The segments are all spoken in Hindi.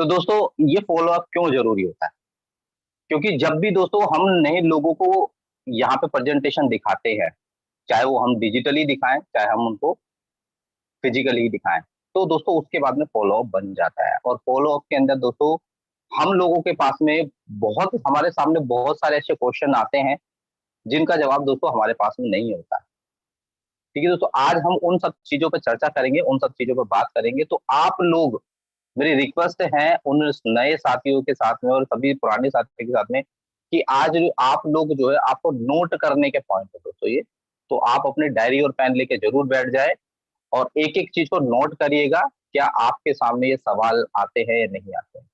तो दोस्तों ये फॉलो अप क्यों ज़रूरी होता है? क्योंकि जब भी दोस्तों हम नए लोगों को यहाँ पे प्रेज़ेंटेशन दिखाते हैं, चाहे वो हम डिजिटली दिखाएँ, चाहे हम उनको फिज़िकली दिखाएँ, तो दोस्तों उसके बाद में फॉलो अप बन जाता है और फॉलो अप के अंदर दोस्तों हम लोगों के पास में बहुत हमारे सामने बहुत सारे ऐसे क्वेश्चन आते हैं, जिनका जवाब दोस्तों हमारे पास में नहीं होता है। ठीक है दोस्तों, आज हम उन सब चीज़ों पे चर्चा करेंगे, उन सब चीज़ों पे बात करेंगे, तो आप लोग मेरी रिक्वेस्ट है उन नए साथियों के साथ में और सभी पुराने साथियों के साथ में कि आज आप लोग जो है आपको नोट करने के पॉइंट है दोस्तों ये, तो आप अपने डायरी और पेन लेके ज़रूर बैठ जाएँ और एक-एक चीज़ को नोट करिएगा, क्या आपके सामने ये सवाल आते हैं या नहीं आते हैं।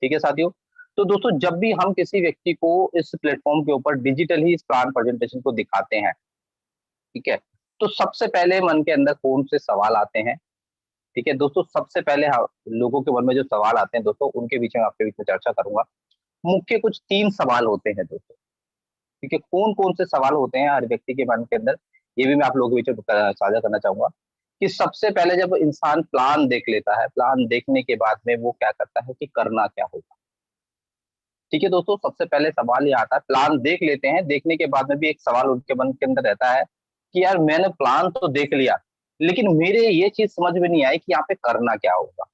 ठीक है साथियों? तो दोस्तों जब भी हम किसी व्यक्ति को इस प्लेटफ़ॉर्म के ऊपर डिजिटली इस प्लान प्रेज़ेंटेशन को दिखाते हैं, ठीक है? तो सबसे पहले मन के अंदर कौन से सवाल आते हैं? ठीक है दोस्तों, सबसे पहले लोगों के मन में जो सवाल आते हैं दोस्तों, उनके बीच में आपके बीच में चर्चा करूँगा। मुख्य कुछ 3 सवाल होते हैं दोस्तों, ठीक है? कौन-कौन से सवाल होते हैं हर व्यक्ति के मन के अंदर, ये भी मैं आप लोगों के बीच में साझा करना चाहूँगा कि सबसे पहले जब इंसान प्लान देख लेता है, प्लान देखने के बाद में वो क्या करता है कि करना क्या होगा? ठीक है दोस्तों, सबसे पहले सवाल ये आता है, प्लान देख लेते हैं, देखने के बाद में भी एक सवाल उनके मन के अंदर रहता है कि यार मैंने प्लान तो देख लिया, लेकिन मेरे ये चीज़ समझ में नहीं आई कि यहाँ पे करना क्या होगा?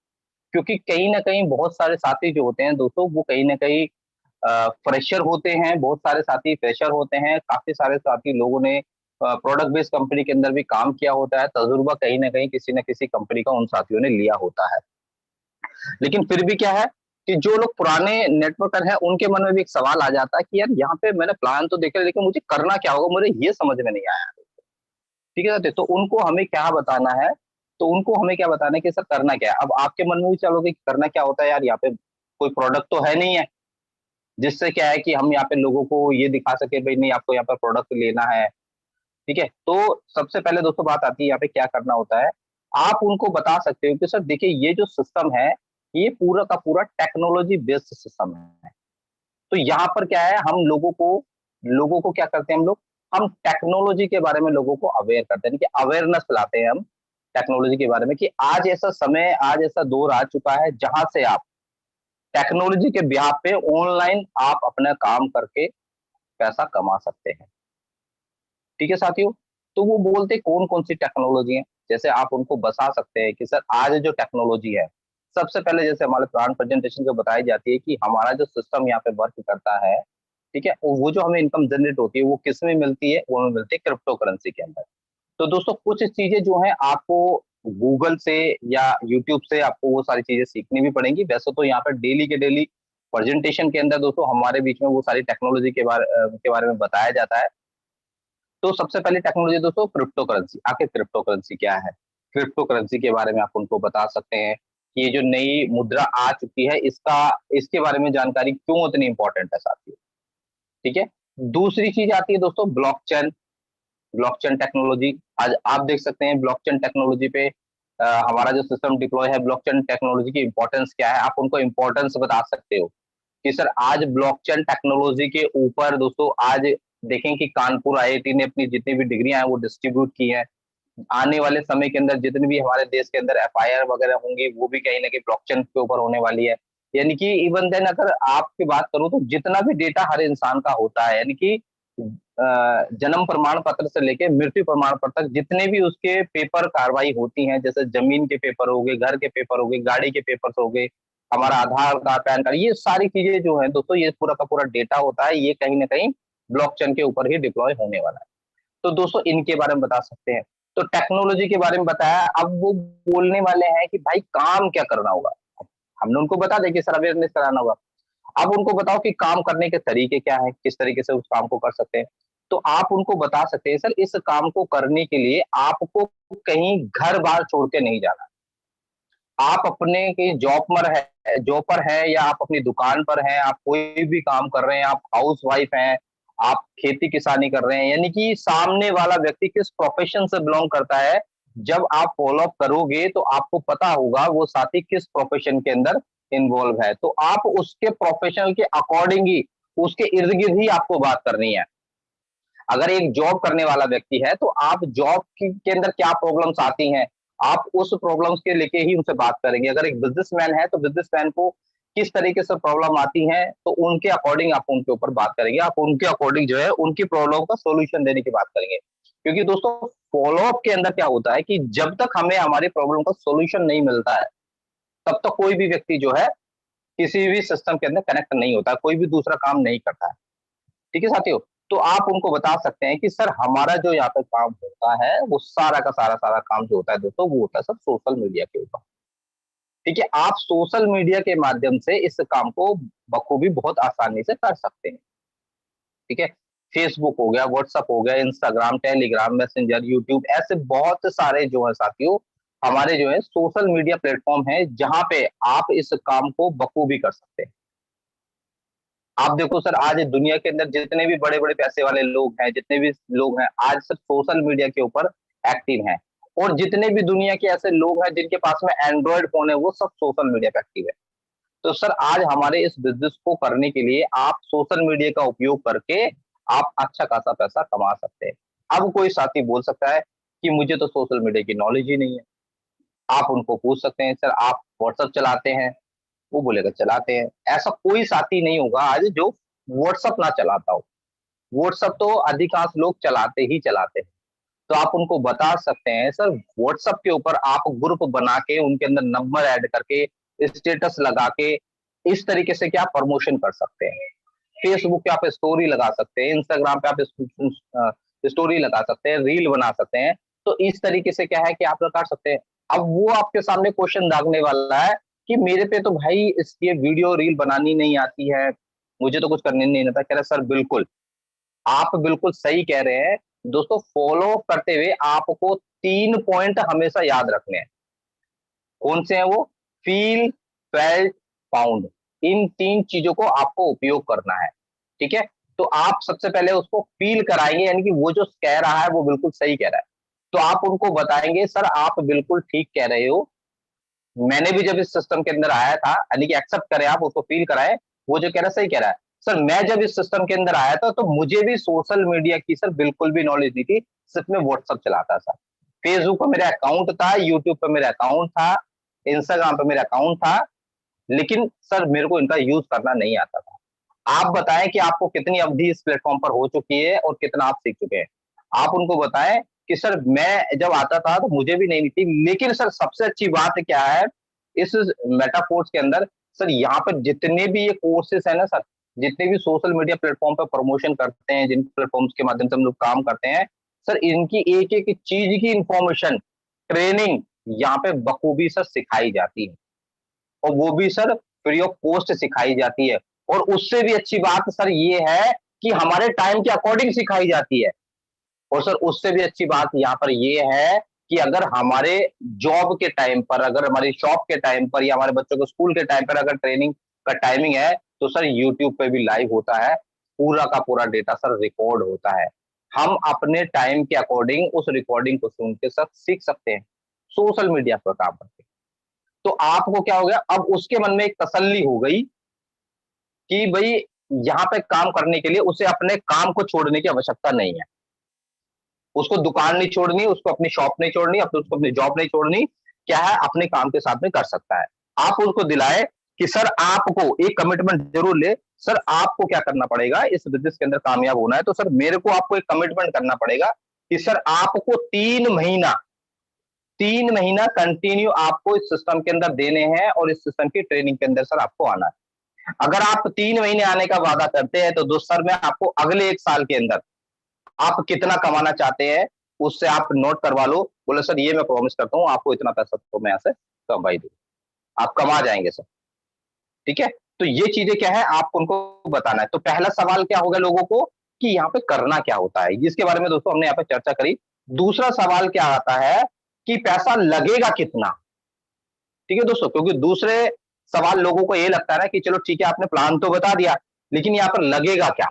क्योंकि कहीं न कहीं बहुत सारे साथी जो होते हैं दोस्तों, वो कहीं न कहीं फ्रेशर होते हैं, बहुत सारे साथी फ्रेशर होते हैं, काफ़ी सारे साथी लोगों ने प्रोडक्ट बेस्ड कंपनी के अंदर भी काम किया होता है, तजुर्बा कहीं न कहीं किसी न किसी कंपनी का उन साथियों ने लिया होता है। लेकिन फिर भी क्या है कि जो लोग पुराने नेटवर्कर हैं, उनके मन में भी एक सवाल आ जाता है कि यार यहाँ पे मैंने प्लान तो देखा लेकिन मुझे करना क्या होगा? मुझे ये समझ में नहीं आया। ठीक है ना? तो उनको हमें क्या बताना है? तो उनको हमें क्या बताना है कि सर करना क्या है? अब आपके मन में भी चलोगे कि करना क्या होता है यार, यहाँ पे कोई प्रोडक्ट तो है नहीं है, जिससे क्या है कि हम यहाँ पे लोगों को ये दिखा सके भई नहीं आपको यहाँ पर प्रोडक्ट लेना है, ठीक है? तो सबसे पहले दोस्तों बात आती है यहाँ पे क्या करना होता है, आप उनको बता सकते हो कि सर देखिए ये जो सिस्टम है, ये पूरा का पूरा टेक्नोलॉजी बेस्ड सिस्टम है। तो यहाँ पर क्या है हम लोगों को क्या करते हैं हम टेक्नोलॉजी के बारे में लोगों को अवेयर करते हैं, यानी कि अवेयरनेस फैलाते हैं हम टेक्नोलॉजी के बारे में कि आज ऐसा समय, आज ऐसा दौर आ चुका है जहाँ से आप टेक्नोलॉजी के बिहाफ़ पे ऑनलाइन आप अपना काम करके पैसा कमा सकते हैं। ठीक है साथियों? तो वो बोलते कौन-कौन सी टेक्नोलॉजी है? जैसे आप उनको बता सकते हैं कि सर आज जो टेक्नोलॉजी है, सबसे पहले जैसे हमारे प्लान प्रेजेंटेशन में बताई जाती है कि हमारा जो सिस्टम यहाँ पे वर्क करता है, ठीक है? वो जो हमें इनकम जनरेट होती है, वो किसमें मिलती है? वो हमें मिलती है क्रिप्टो करेंसी के अंदर। तो दोस्तों कुछ चीज़ें जो हैं आपको गूगल से या यूट्यूब से आपको वो सारी चीज़ें सीखनी भी पड़ेंगी। वैसे तो यहाँ पर डेली के डेली प्रेजेंटेशन के अंदर दोस्तों हमारे बीच में वो सारी टेक्नोलॉजी के बारे में बताया जाता है। तो सबसे पहली टेक्नोलॉजी दोस्तों क्रिप्टो करेंसी। आखिर क्रिप्टो करेंसी क्या है? क्रिप्टो करेंसी के बारे में आप उनको बता सकते हैं कि ये जो नई मुद्रा आ चुकी है इसके बारे में जानकारी क्यों इतनी इम्पोर्टेंट है साथियों, ठीक है? दूसरी चीज़ आती है दोस्तों ब्लॉकचेन। ब्लॉकचेन टेक्नोलॉजी आज आप देख सकते हैं ब्लॉकचेन टेक्नोलॉजी पे हमारा जो सिस्टम डिप्लॉय है ब्लॉकचेन टेक्नोलॉजी की इम्पोर्टेंस क्या है? आप उनको इम्पोर्टेंस बता सकते हो कि सर आज ब्लॉकचेन टेक्नोलॉजी के ऊपर दोस्तों आज देखें कि कानपुर आईआईटी ने अपनी जितनी भी डिग्रियां हैं वो डिस्ट्रीब्यूट की हैं। आने वाले समय के अंदर जितने भी हमारे देश के अंदर एफआईआर वगैरह होंगी वो भी कहीं न कहीं ब्लॉकचेन के ऊपर होने वाली है। यानी कि इवन देन अगर आपकी बात करूँ तो जितना भी डेटा हर इंसान का होता है यानी कि जन्म प्रमाण पत्र से लेके मृत्यु प्रमाण पत्र तक जितने भी उसके पेपर कार्रवाई होती हैं, जैसे ज़मीन के पेपर हो गए, घर के पेपर हो गए, गाड़ी के पेपर्स हो गए, हमारा आधार कार्ड, पैन कार्ड, ये सारी चीज़ें जो हैं दोस्तों ये पूरा का पूरा डेटा होता है, ये कहीं न कहीं ब्लॉकचेन के ऊपर ही डिप्लॉय होने वाला है। तो दोस्तों इनके बारे में बता सकते हैं। तो टेक्नोलॉजी के बारे में बताया, अब वो बोलने वाले हैं कि भाई काम क्या करना होगा? हमने उनको बता दिया कि सर अवेयरनेस कराना होगा। अब उनको बताओ कि काम करने के तरीके क्या हैं? किस तरीके से उस काम को कर सकते हैं? तो आप उनको बता सकते हैं सर इस काम को करने के लिए आपको कहीं घर-बार छोड़ के नहीं जाना। आप अपने कहीं जॉब पर हैं या आप अपनी दुकान पर हैं, आप कोई भी काम कर रहे हैं, आप हाउसवाइफ हैं, आप खेती-किसानी कर रहे हैं, यानी कि सामने वाला व्यक्ति किस प्रोफ़ेशन से बिलॉन्ग करता है, जब आप फ़ॉलो अप करोगे तो आपको पता होगा वो साथी किस प्रोफ़ेशन के अंदर इन्वॉल्व है। तो आप उसके प्रोफ़ेशन के अकॉर्डिंग ही, उसके इर्द-गिर्द ही आपको बात करनी है। अगर एक जॉब करने वाला व्यक्ति है, तो आप जॉब के अंदर क्या प्रॉब्लम्स आती हैं, आप उस प्रॉब्लम्स के लेके ही उनसे बात करेंगे। अगर एक बिजनेसमैन है तो बिजनेसमैन को किस तरीके से प्रॉब्लम आती है, तो उनके अकॉर्डिंग आप उनके ऊपर बात करेंगे, आप उनके अकॉर्डिंग जो है उनकी प्रॉब्लम का सॉल्यूशन देने की बात करेंगे। क्योंकि दोस्तों फॉलोअप के अंदर क्या होता है कि जब तक हमें हमारी प्रॉब्लम का सॉल्यूशन नहीं मिलता है, तब तक कोई भी व्यक्ति जो है किसी भी सिस्टम के अंदर कनेक्ट नहीं होता, कोई भी दूसरा काम नहीं करता है। ठीक है साथियों? तो आप उनको बता सकते हैं कि सर हमारा जो यहाँ पे काम होता है, वो सारा का सारा काम जो होता है दोस्तों, वो होता है सर सोशल मीडिया के ऊपर। ठीक है? आप सोशल मीडिया के माध्यम से इस काम को बखूबी बहुत आसानी से कर सकते हैं। ठीक है? फेसबुक हो गया, व्हाट्सएप हो गया, इंस्टाग्राम, टेलीग्राम, मैसेंजर, यूट्यूब, ऐसे बहुत सारे जो है साथियों हमारे जो है सोशल मीडिया प्लेटफॉर्म है, जहां पे आप इस काम को बखूबी कर सकते हैं। आप देखो सर, आज दुनिया के अंदर जितने भी बड़े-बड़े पैसे वाले लोग हैं, जितने भी लोग हैं, आज सिर्फ सोशल मीडिया के ऊपर एक्टिव हैं। और जितने भी दुनिया के ऐसे लोग हैं जिनके पास में एंड्रॉयड फ़ोन है, वो सब सोशल मीडिया पे एक्टिव है। तो सर आज हमारे इस बिज़नेस को करने के लिए आप सोशल मीडिया का उपयोग करके आप अच्छा खासा पैसा कमा सकते हैं। अब कोई साथी बोल सकता है कि मुझे तो सोशल मीडिया की नॉलेज ही नहीं है। आप उनको पूछ सकते हैं, सर आप व्हाट्सएप चलाते हैं? वो बोलेगा चलाते हैं। ऐसा कोई साथी नहीं होगा आज जो व्हाट्सएप ना चलाता हो। व्हाट्सएप तो अधिकांश लोग चलाते ही चलाते हैं। तो आप उनको बता सकते हैं सर व्हाट्सएप के ऊपर आप ग्रुप बना के उनके अंदर नंबर ऐड करके, स्टेटस लगा के, इस तरीके से क्या प्रमोशन कर सकते हैं। फेसबुक पे आप स्टोरी लगा सकते हैं, इंस्टाग्राम पे आप स्टोरी लगा सकते हैं, रील बना सकते हैं। तो इस तरीके से क्या है कि आप कर सकते हैं। अब वो आपके सामने क्वेश्चन दागने वाला है कि मेरे पे तो भाई इस ये वीडियो रील बनानी नहीं आती है, मुझे तो कुछ करने नहीं आता। कह रहे सर बिल्कुल, आप बिल्कुल सही कह रहे हैं। दोस्तों फॉलो करते हुए आपको 3 पॉइंट हमेशा याद रखने हैं। कौन से हैं वो? Feel, felt, found. इन 3 चीज़ों को आपको उपयोग करना है। ठीक है? तो आप सबसे पहले उसको फ़ील कराएँगे, यानी कि वो जो कह रहा है वो बिल्कुल सही कह रहा है। तो आप उनको बताएँगे सर आप बिल्कुल ठीक कह रहे हो। मैंने भी जब इस सिस्टम के अंदर आया था, यानी कि एक्सेप्ट करें आप, उसको फ़ील कराएँ, वो जो कह रहा है सही कह रहा है। सर मैं जब इस सिस्टम के अंदर आया था, तो मुझे भी सोशल मीडिया की सर बिल्कुल भी नॉलेज नहीं थी, सिर्फ़ मैं व्हाट्सएप चलाता था। फेसबुक पे मेरा अकाउंट था, यूट्यूब पे मेरा अकाउंट था, इंस्टाग्राम पे मेरा अकाउंट था, लेकिन सर मेरे को इनका यूज़ करना नहीं आता था। आप बताएँ कि आपको कितनी अवधि इस प्लेटफ़ॉर्म पर हो चुकी है और कितना आप सीख चुके हैं? आप उनको बताएँ कि सर मैं जब आता था तो मुझे भी नहीं थी, लेकिन सर सबसे अच्छी बात क्या है, इस मेटा कोर्स के अंदर सर यहाँ पर जितने भी ये कोर्सेज़ हैं ना सर, जितने भी सोशल मीडिया प्लेटफ़ॉर्म पे प्रमोशन करते हैं, जिन प्लेटफ़ॉर्म्स के माध्यम से हम लोग काम करते हैं, सर इनकी एक-एक चीज़ की इन्फॉर्मेशन, ट्रेनिंग यहाँ पे बखूबी सर सिखाई जाती है। और वो भी सर फ्री ऑफ कॉस्ट सिखाई जाती है। और उससे भी अच्छी बात सर ये है कि हमारे टाइम के अकॉर्डिंग सिखाई जाती है। और सर उससे भी अच्छी बात यहाँ पर ये है कि अगर हमारे जॉब के टाइम पर, अगर हमारी शॉप के टाइम पर या हमारे बच्चों को स्कूल के टाइम पर अगर ट्रेनिंग का टाइमिंग है, तो सर यूट्यूब पे भी लाइव होता है। पूरा का पूरा डेटा सर रिकॉर्ड होता है। हम अपने टाइम के अकॉर्डिंग उस रिकॉर्डिंग को सुन के सर सीख सकते हैं, सोशल मीडिया पर काम करके। तो आपको क्या हो गया, अब उसके मन में एक तसल्ली हो गई कि भई यहाँ पे काम करने के लिए उसे अपने काम को छोड़ने की आवश्यकता नहीं है। उसको दुकान नहीं छोड़नी, उसको अपनी शॉप नहीं छोड़नी, अब तो उसको अपनी जॉब नहीं छोड़नी, क्या है अपने काम के साथ में कर सकता है। आप उसको दिलाएँ कि सर आपको एक कमिटमेंट ज़रूर ले, सर आपको क्या करना पड़ेगा इस बिज़नेस के अंदर कामयाब होना है, तो सर मेरे को आपको एक कमिटमेंट करना पड़ेगा कि सर आपको 3 महीना कंटिन्यू आपको इस सिस्टम के अंदर देने हैं और इस सिस्टम की ट्रेनिंग के अंदर सर आपको आना है। अगर आप 3 महीने आने का वादा करते हैं, तो दोस्त सर मैं आपको अगले 1 साल के अंदर आप कितना कमाना चाहते हैं, उससे आप नोट करवा लो। बोले सर ये मैं प्रॉमिस करता हूँ, आपको इतना पैसा तो मैं यहाँ से कमा ही दूँगा। आप कमा जाएँगे सर, ठीक है? तो ये चीज़ें क्या है आपको उनको बताना है। तो पहला सवाल क्या होगा लोगों को कि यहाँ पे करना क्या होता है? जिसके बारे में दोस्तों हमने यहाँ पे चर्चा करी। दूसरा सवाल क्या आता है कि पैसा लगेगा कितना? ठीक है दोस्तों? क्योंकि दूसरे सवाल लोगों को ये लगता है ना कि चलो ठीक है आपने प्लान तो बता दिया, लेकिन यहाँ पर लगेगा क्या?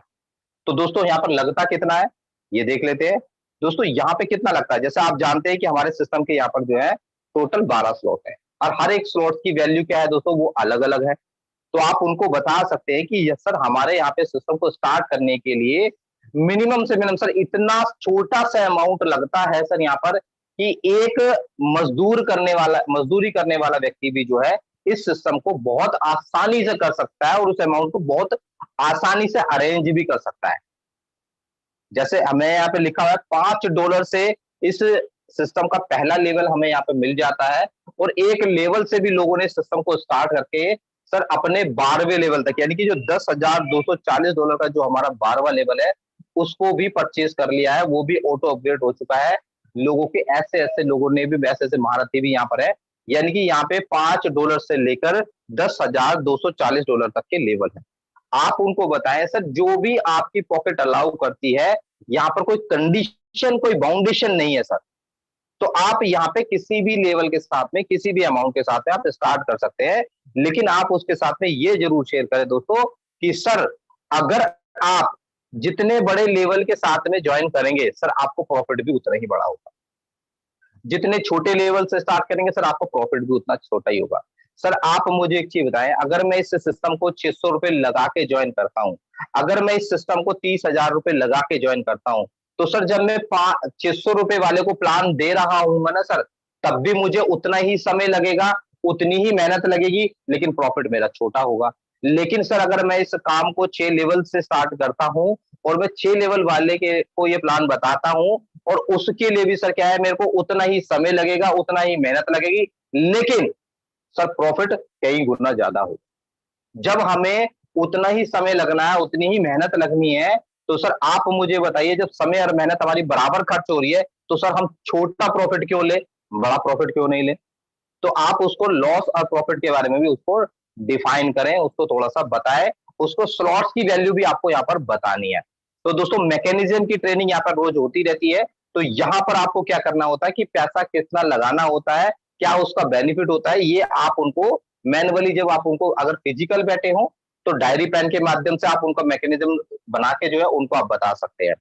तो दोस्तों यहाँ पर लगता कितना है, ये देख लेते हैं। दोस्तों यहाँ पे कितना लगता है, जैसे आप जानते हैं कि हमारे सिस्टम के यहाँ पर जो है टोटल 12 स्लॉट है और हर एक स्लॉट की वैल्यू क्या है दोस्तों, वो अलग-अलग है। तो आप उनको बता सकते हैं कि यस सर हमारे यहाँ पे सिस्टम को स्टार्ट करने के लिए मिनिमम से मिनिमम सर इतना छोटा सा अमाउंट लगता है सर यहाँ पर कि एक मजदूरी करने वाला व्यक्ति भी जो है इस सिस्टम को बहुत आसानी से कर सकता है और उस अमाउंट को बहुत आसानी से अरेंज भी कर सकता है। जैसे हमें यहाँ पे लिखा हुआ है $5 से इस सिस्टम का पहला लेवल हमें यहाँ पे मिल जाता है और एक लेवल से भी लोगों ने सिस्टम को स्टार्ट करके सर अपने 12वें लेवल तक, यानी कि जो $10,240 का जो हमारा 12वां लेवल है उसको भी परचेज कर लिया है, वो भी ऑटो अपग्रेड हो चुका है। लोगों के ऐसे ऐसे लोगों ने भी, वैसे ऐसे महारथी भी यहाँ पर है, यानी कि यहाँ पे $5 से लेकर $10,240 तक के लेवल है। आप उनको बताएं सर जो भी आपकी पॉकेट अलाउ करती है, यहाँ पर कोई कंडीशन, कोई बाउंडेशन नहीं है सर। तो आप यहाँ पे किसी भी लेवल के साथ में, किसी भी अमाउंट के साथ में आप स्टार्ट कर सकते हैं, लेकिन आप उसके साथ में ये जरूर शेयर करें दोस्तों कि सर अगर आप जितने बड़े लेवल के साथ में ज्वाइन करेंगे सर आपको प्रॉफिट भी उतना ही बड़ा होगा। जितने छोटे लेवल से स्टार्ट करेंगे सर आपको प्रॉफिट भी उतना छोटा ही होगा। सर आप मुझे एक चीज बताएं, अगर मैं इस सिस्टम को 600 रुपए लगा के ज्वाइन करता हूं, अगर मैं इस सिस्टम को 30,000 रुपए लगा के ज्वाइन करता हूं, तो सर जब मैं 600 रुपए वाले को प्लान दे रहा हूं ना सर, तब भी मुझे उतना ही समय लगेगा, उतनी ही मेहनत लगेगी, लेकिन प्रॉफिट मेरा छोटा होगा। लेकिन सर अगर मैं इस काम को 6 लेवल से स्टार्ट करता हूं और मैं 6 लेवल वाले के को ये प्लान बताता हूं और उसके लिए भी सर क्या है, मेरे को उतना ही समय लगेगा, उतना ही मेहनत लगेगी, लेकिन सर प्रॉफिट कई गुना ज्यादा हो। जब हमें उतना ही समय लगना है, उतनी ही मेहनत लगनी है, तो सर आप मुझे बताइए जब समय और मेहनत हमारी बराबर खर्च हो रही है तो सर हम छोटा प्रॉफिट क्यों ले, बड़ा प्रॉफिट क्यों नहीं ले। तो आप उसको लॉस और प्रॉफिट के बारे में भी उसको डिफाइन करें, उसको थोड़ा सा बताएं, उसको स्लॉट्स की वैल्यू भी आपको यहाँ पर बतानी है। तो दोस्तों मैकेनिज्म की ट्रेनिंग यहाँ पर रोज होती रहती है। तो यहाँ पर आपको क्या करना होता है कि पैसा कितना लगाना होता है, क्या उसका बेनिफिट होता है, ये आप उनको मैनुअली, जब आप उनको अगर फिजिकल बैठे हो तो डायरी पेन के माध्यम से आप उनका मैकेनिज्म बना के जो है उनको आप बता सकते हैं।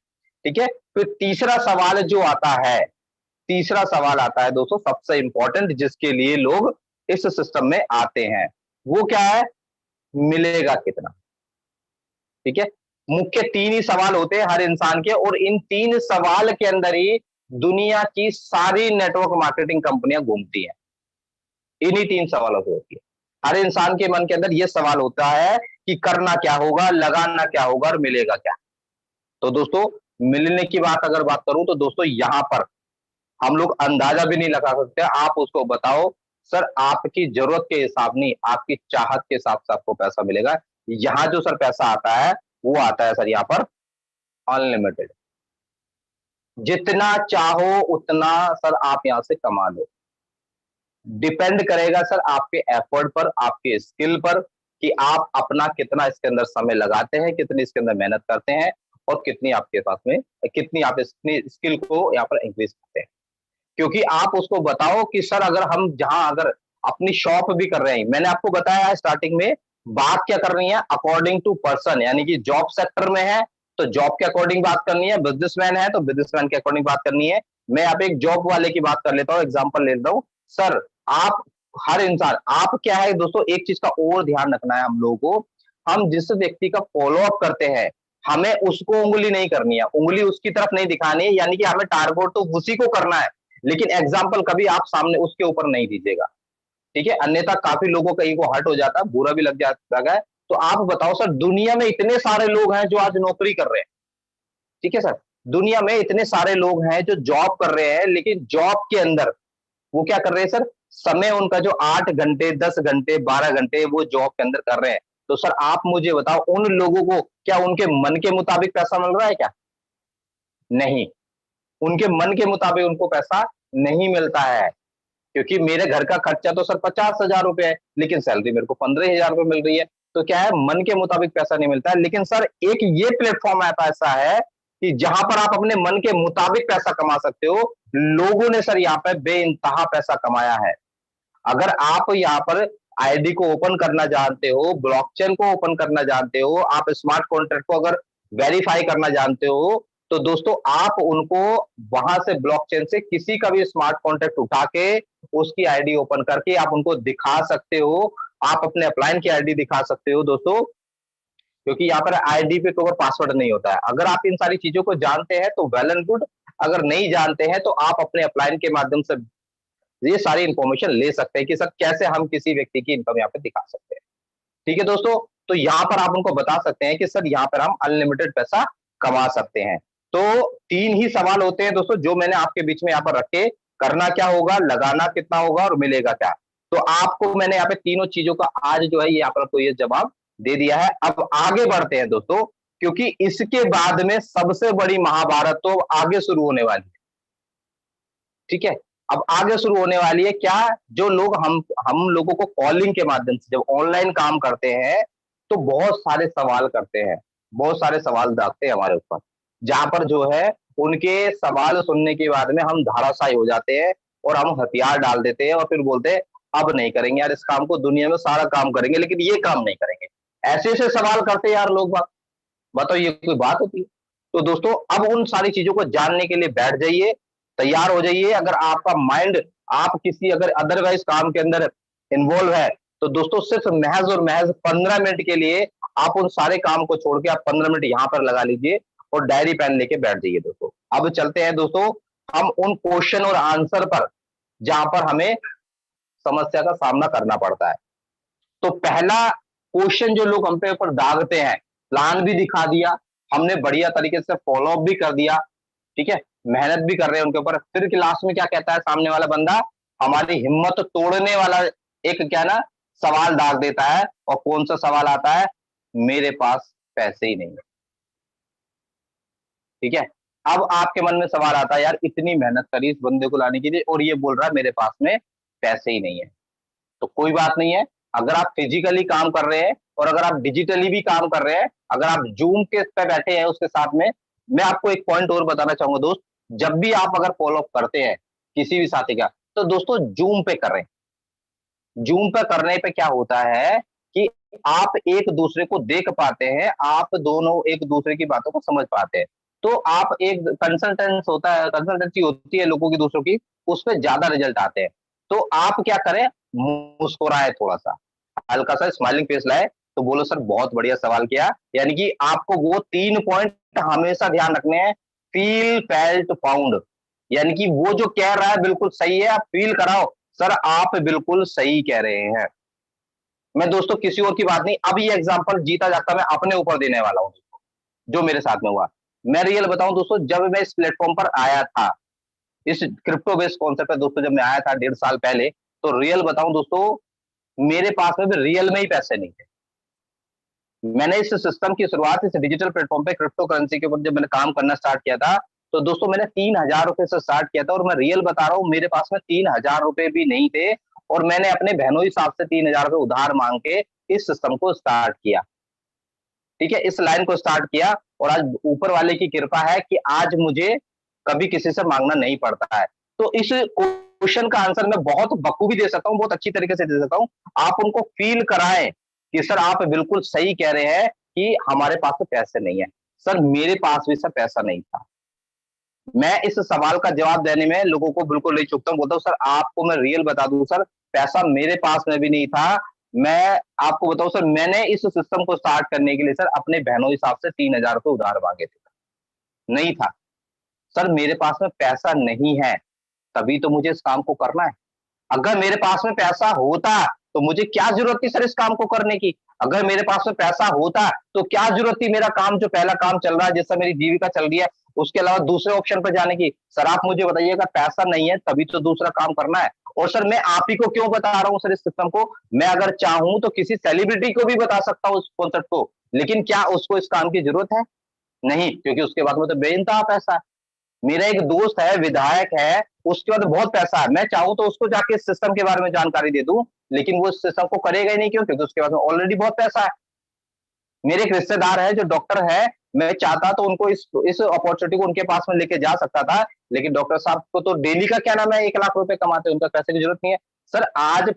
ठीक है, फिर तीसरा सवाल जो आता है, तीसरा सवाल आता है दोस्तों सबसे इंपॉर्टेंट, जिसके लिए लोग इस सिस्टम में आते हैं, वो क्या है, मिलेगा कितना। ठीक है, मुख्य 3 ही सवाल होते हैं हर इंसान के, और इन 3 सवाल के अंदर ही दुनिया की सारी नेटवर्क मार्केटिंग कंपनियां घूमती हैं। इन्हीं 3 सवालों से होती है। हर इंसान के मन के अंदर यह सवाल होता है कि करना क्या होगा, लगाना क्या होगा और मिलेगा क्या। तो दोस्तों मिलने की बात अगर करूं तो दोस्तों यहां पर हम लोग अंदाजा भी नहीं लगा सकते। आप उसको बताओ सर आपकी जरूरत के हिसाब नहीं, आपकी चाहत के हिसाब से आपको पैसा मिलेगा। यहां जो सर पैसा आता है वो आता है सर यहाँ पर अनलिमिटेड, जितना चाहो उतना सर आप यहां से कमा लो। डिपेंड करेगा सर आपके एफर्ट पर, आपके स्किल पर, कि आप अपना कितना इसके अंदर समय लगाते हैं, कितनी इसके अंदर मेहनत करते हैं और कितनी आपके पास में, कितनी आप अपनी स्किल को यहाँ पर इंक्रीज करते हैं। क्योंकि आप उसको बताओ कि सर अगर हम जहां अगर अपनी शॉप भी कर रहे हैं, मैंने आपको बताया है स्टार्टिंग में, बात क्या करनी है अकॉर्डिंग टू पर्सन, यानी कि जॉब सेक्टर में है तो जॉब के अकॉर्डिंग बात करनी है, बिजनेसमैन है तो बिजनेसमैन के अकॉर्डिंग बात करनी है। मैं यहाँ पे एक जॉब वाले की बात कर लेता हूँ, एग्जाम्पल ले लेता हूँ। सर आप, हर इंसान, आप क्या है दोस्तों, एक चीज का और ध्यान रखना है हम लोगों को, हम जिस व्यक्ति का फॉलो अप करते हैं हमें उसको उंगली नहीं करनी है, उंगली उसकी तरफ नहीं दिखानी है, यानी कि हमें टारगेट तो उसी को करना है, लेकिन एग्जाम्पल कभी आप सामने उसके ऊपर नहीं दीजिएगा। ठीक है, अन्यथा काफी लोगों का ईगो हर्ट हो जाता है, बुरा भी लग जाता है। तो आप बताओ सर दुनिया में इतने सारे लोग हैं जो आज नौकरी कर रहे हैं, ठीक है सर, दुनिया में इतने सारे लोग हैं जो जॉब कर रहे हैं, लेकिन जॉब के अंदर वो क्या कर रहे हैं सर, समय उनका जो 8 घंटे 10 घंटे 12 घंटे वो जॉब के अंदर कर रहे हैं। तो सर आप मुझे बताओ उन लोगों को क्या उनके मन के मुताबिक पैसा मिल रहा है क्या? नहीं, उनके मन के मुताबिक उनको पैसा नहीं मिलता है, क्योंकि मेरे घर का खर्चा तो सर 50,000 रुपए है, लेकिन सैलरी मेरे को 15,000 रुपए मिल रही है। तो क्या है, मन के मुताबिक पैसा नहीं मिलता है। लेकिन सर एक ये प्लेटफॉर्म ऐसा है कि जहां पर आप अपने मन के मुताबिक पैसा कमा सकते हो। लोगों ने सर यहाँ पे बेइंतहा पैसा कमाया है। अगर आप यहाँ पर आईडी को ओपन करना जानते हो, ब्लॉकचेन को ओपन करना जानते हो, आप स्मार्ट कॉन्ट्रैक्ट को अगर वेरीफाई करना जानते हो, तो दोस्तों आप उनको वहां से ब्लॉकचेन से किसी का भी स्मार्ट कॉन्ट्रैक्ट उठा के उसकी आईडी ओपन करके आप उनको दिखा सकते हो। आप अपने अपलाइन की आईडी दिखा सकते हो दोस्तों, क्योंकि यहाँ पर आईडी पे तो पासवर्ड नहीं होता है। अगर आप इन सारी चीजों को जानते हैं तो वेल एंड गुड, अगर नहीं जानते हैं तो आप अपने अपलाइन के माध्यम से ये सारी इंफॉर्मेशन ले सकते हैं कि सर कैसे हम किसी व्यक्ति की इनकम यहाँ पे दिखा सकते हैं। ठीक है दोस्तों, तो यहाँ पर आप उनको बता सकते हैं कि सर यहाँ पर हम अनलिमिटेड पैसा कमा सकते हैं। तो 3 ही सवाल होते हैं दोस्तों जो मैंने आपके बीच में यहाँ पर रखे, करना क्या होगा, लगाना कितना होगा और मिलेगा क्या। तो आपको मैंने यहाँ पे तीनों चीजों का आज जो है यहाँ पर आपको ये जवाब दे दिया है। अब आगे बढ़ते हैं दोस्तों, क्योंकि इसके बाद में सबसे बड़ी महाभारत तो आगे शुरू होने वाली है। ठीक है, अब आगे शुरू होने वाली है क्या, जो लोग हम लोगों को कॉलिंग के माध्यम से जब ऑनलाइन काम करते हैं तो बहुत सारे सवाल करते हैं, बहुत सारे सवाल दागते हैं हमारे ऊपर, जहां पर जो है उनके सवाल सुनने के बाद में हम धाराशायी हो जाते हैं और हम हथियार डाल देते हैं और फिर बोलते हैं अब नहीं करेंगे यार इस काम को, दुनिया में सारा काम करेंगे लेकिन ये काम नहीं करेंगे। ऐसे ऐसे सवाल करते हैं यार लोग, बताओ ये कोई बात होती है। तो दोस्तों अब उन सारी चीजों को जानने के लिए बैठ जाइए, तैयार हो जाइए। अगर आपका माइंड आप किसी अगर अदरवाइज काम के अंदर इन्वॉल्व है तो दोस्तों सिर्फ महज और महज 15 मिनट के लिए आप उन सारे काम को छोड़ के आप 15 मिनट यहां पर लगा लीजिए और डायरी पेन लेके बैठ जाइए दोस्तों। अब चलते हैं दोस्तों हम उन क्वेश्चन और आंसर पर जहां पर हमें समस्या का सामना करना पड़ता है। तो पहला क्वेश्चन जो लोग हम पे ऊपर दागते हैं, प्लान भी दिखा दिया हमने, बढ़िया तरीके से फॉलो अप भी कर दिया, ठीक है, मेहनत भी कर रहे हैं उनके ऊपर, फिर क्लास में क्या कहता है सामने वाला बंदा, हमारी हिम्मत तोड़ने वाला एक क्या ना सवाल दाग देता है। और कौन सा सवाल आता है, मेरे पास पैसे ही नहीं है। ठीक है, अब आपके मन में सवाल आता है यार इतनी मेहनत करी इस बंदे को लाने के लिए और ये बोल रहा है मेरे पास में पैसे ही नहीं है। तो कोई बात नहीं है, अगर आप फिजिकली काम कर रहे हैं और अगर आप डिजिटली भी काम कर रहे हैं, अगर आप जूम के पे बैठे हैं उसके साथ में, मैं आपको एक पॉइंट और बताना चाहूंगा दोस्त, जब भी आप अगर फॉलो अप करते हैं किसी भी साथी का तो दोस्तों जूम पे करें। जूम पे करने पे क्या होता है कि आप एक दूसरे को देख पाते हैं, आप दोनों एक दूसरे की बातों को समझ पाते हैं। तो आप एक कंसल्टेंस होता है, कंसल्टेंसी होती है लोगों की दूसरों की, उस पर ज्यादा रिजल्ट आते हैं। तो आप क्या करें, मुस्कुराए, थोड़ा सा हल्का सा स्माइलिंग फेस लाए, तो बोलो सर बहुत बढ़िया सवाल किया। यानी कि आपको वो 3 पॉइंट हमेशा ध्यान रखने हैं, फील फेल्ट फाउंड, यानी कि वो जो कह रहा है बिल्कुल सही है, आप फील कराओ सर आप बिल्कुल सही कह रहे हैं। मैं दोस्तों किसी और की बात नहीं, अब ये एग्जांपल जीता जाता मैं अपने ऊपर देने वाला हूं, जो मेरे साथ में हुआ। मैं रियल बताऊं दोस्तों, जब मैं इस प्लेटफॉर्म पर आया था, इस क्रिप्टो बेस्ड कॉन्सेप्ट पे दोस्तों जब मैं आया था 1.5 साल पहले, तो रियल बताऊं दोस्तों मेरे पास में भी रियल में ही पैसे नहीं थे। मैंने इस सिस्टम की शुरुआत इस डिजिटल प्लेटफॉर्म पे क्रिप्टो करेंसी के ऊपर जब मैंने काम करना स्टार्ट किया था, तो दोस्तों मैंने 3,000 रुपए से स्टार्ट किया था और मैं रियल बता रहा हूं मेरे पास में 3,000 रुपए भी नहीं थे और मैंने अपने बहनोई साहब से 3,000 रुपए उधार मांग के इस सिस्टम को स्टार्ट किया। ठीक है, इस लाइन को स्टार्ट किया और आज ऊपर वाले की कृपा है कि आज मुझे कभी किसी से मांगना नहीं पड़ता है। तो इस क्वेश्चन का आंसर मैं बहुत बखूबी दे सकता हूं, बहुत अच्छी तरीके से दे सकता हूं। आप उनको फील कराएं कि सर आप बिल्कुल सही कह रहे हैं कि हमारे पास तो पैसे नहीं है। सर मेरे पास भी सर पैसा नहीं था। मैं इस सवाल का जवाब देने में लोगों को बिल्कुल नहीं चूकता हूं, बोलता हूं सर आपको मैं रियल बता दूं सर, पैसा मेरे पास में भी नहीं था। मैं आपको बताऊं सर, मैंने इस सिस्टम को स्टार्ट करने के लिए सर अपने बहनों हिसाब से 3,000 रुपए उधार मांगे थे, नहीं था। सर मेरे पास में पैसा नहीं है, तभी तो मुझे इस काम को करना है। अगर मेरे पास में पैसा होता तो मुझे क्या जरूरत थी सर इस काम को करने की। अगर मेरे पास में पैसा होता तो क्या जरूरत थी मेरा काम जो पहला काम चल रहा है जिससे मेरी जीविका चल रही है उसके अलावा दूसरे ऑप्शन पर जाने की। सर आप मुझे बताइए, अगर पैसा नहीं है तभी तो दूसरा काम करना है। और सर मैं आप ही को क्यों बता रहा हूं सर इस सिस्टम को, मैं अगर चाहूं तो किसी सेलिब्रिटी को भी बता सकता हूं उस कॉन्सेप्ट को, लेकिन क्या उसको इस काम की जरूरत है, नहीं, क्योंकि उसके बाद में तो बेइंतहा पैसा है। मेरा एक दोस्त है, विधायक है, उसके बाद बहुत पैसा है, मैं चाहूं तो उसको जाके इस सिस्टम के बारे में जानकारी दे दूं, लेकिन वो इस सिस्टम को करेगा ही नहीं। क्यों, क्योंकि उसके पास में ऑलरेडी बहुत पैसा है। मेरे एक रिश्तेदार है जो डॉक्टर है, मैं चाहता तो उनको इस अपॉर्चुनिटी को उनके पास में लेके जा सकता था, लेकिन डॉक्टर साहब को तो डेली का क्या नाम है 1 लाख रुपए कमाते हैं, उनका पैसे की जरूरत नहीं है। सर आज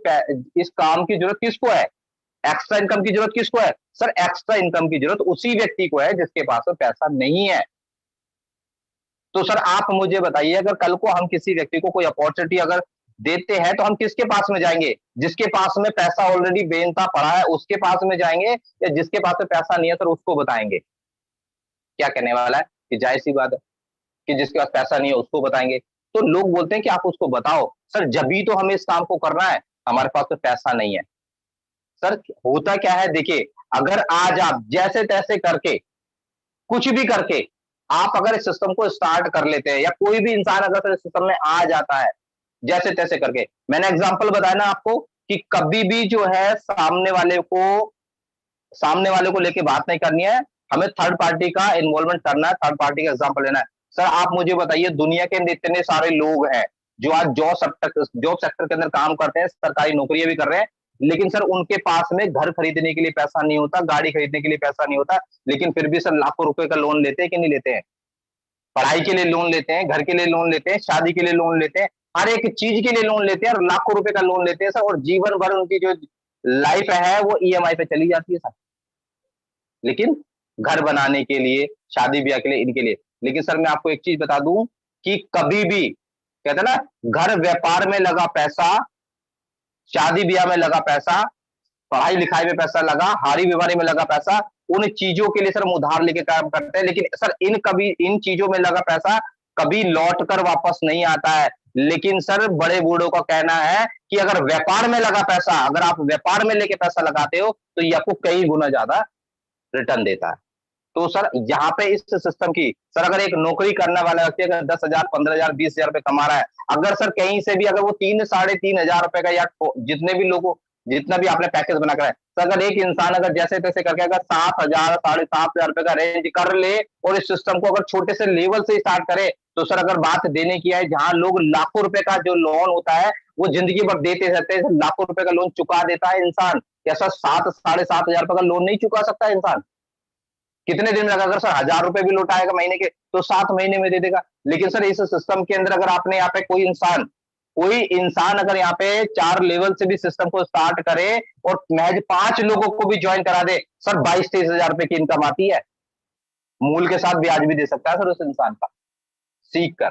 इस काम की जरूरत किसको है, एक्स्ट्रा इनकम की जरूरत किसको है, सर एक्स्ट्रा इनकम की जरूरत उसी व्यक्ति को है जिसके पास में पैसा नहीं है। तो सर आप मुझे बताइए, अगर कल को हम किसी व्यक्ति को कोई अपॉर्चुनिटी अगर देते हैं तो हम किसके पास में जाएंगे, जिसके पास में पैसा ऑलरेडी बेनता पड़ा है उसके पास में जाएंगे, या जिसके पास में पैसा नहीं है सर उसको बताएंगे। क्या कहने वाला है कि जाहिर सी बात है, कि जिसके पास पैसा नहीं है उसको बताएंगे। तो लोग बोलते हैं कि आप उसको बताओ। सर जब भी तो हमें इस काम को करना है, हमारे पास तो पैसा नहीं है। सर होता क्या है, देखिए, अगर आज आप जैसे तैसे करके, कुछ भी करके, आप अगर इस सिस्टम को स्टार्ट कर लेते हैं, या कोई भी इंसान अगर इस सिस्टम में आ जाता है जैसे तैसे करके, मैंने एग्जांपल बताया ना आपको कि कभी भी जो है सामने वाले को लेके बात नहीं करनी है, हमें थर्ड पार्टी का इन्वॉल्वमेंट करना है, थर्ड पार्टी का एग्जांपल लेना है। सर आप मुझे बताइए, दुनिया के इतने सारे लोग हैं जो आज जॉब सेक्टर के अंदर काम करते हैं, सरकारी नौकरियां भी कर रहे हैं, लेकिन सर उनके पास में घर खरीदने के लिए पैसा नहीं होता, गाड़ी खरीदने के लिए पैसा नहीं होता, लेकिन फिर भी सर लाखों रुपए का लोन लेते हैं कि नहीं लेते हैं? पढ़ाई के लिए लोन लेते हैं, घर के लिए लोन लेते हैं, शादी के लिए लोन लेते हैं, हर एक चीज के लिए लोन लेते हैं, और लाखों रुपए का लोन लेते हैं सर, और जीवन भर उनकी जो लाइफ है वो ईएमआई पे चली जाती है सर। लेकिन घर बनाने के लिए, शादी ब्याह के लिए, इनके लिए। लेकिन सर मैं आपको एक चीज बता दूं कि कभी भी, कहते हैं ना, घर व्यापार में लगा पैसा, शादी ब्याह में लगा पैसा, पढ़ाई लिखाई में पैसा लगा, हारी बीमारी में लगा पैसा, उन चीजों के लिए सर हम उधार लेके काम करते हैं, लेकिन सर इन चीजों में लगा पैसा कभी लौट कर वापस नहीं आता है। लेकिन सर बड़े बूढ़ों का कहना है कि अगर व्यापार में लगा पैसा, अगर आप व्यापार में लेके पैसा लगाते हो तो ये आपको कई गुना ज्यादा रिटर्न देता है। तो सर यहाँ पे इस सिस्टम की, सर अगर एक नौकरी करने वाला व्यक्ति अगर 10,000, 15,000, 20,000 रुपए कमा रहा है, अगर सर कहीं से भी अगर वो 3-3,500 रुपए का, या जितने भी लोगों, जितना भी आपने पैकेज बना कर है, तो अगर एक इंसान अगर जैसे तैसे करके अगर 7,000, 7,500 रुपए का रेंज कर ले, और इस सिस्टम को अगर छोटे से लेवल से स्टार्ट करे, तो सर अगर बात देने की है, जहां लोग लाखों रुपए का जो लोन होता है वो जिंदगी भर देते रहते हैं, लाखों रुपए का लोन चुका देता है इंसान, क्या सर 7-7,500 रुपए का लोन नहीं चुका सकता इंसान? कितने दिन में लगा? अगर सर 1,000 रुपए भी लौटाएगा महीने के, तो 7 महीने में दे देगा। लेकिन सर इस सिस्टम के अंदर अगर आपने यहाँ पे कोई इंसान अगर यहाँ पे 4 लेवल से भी सिस्टम को स्टार्ट करे, और महज 5 लोगों को भी ज्वाइन करा दे, सर 22-23,000 रुपए की इनकम आती है। मूल के साथ ब्याज भी दे सकता है सर उस इंसान का, सीख कर।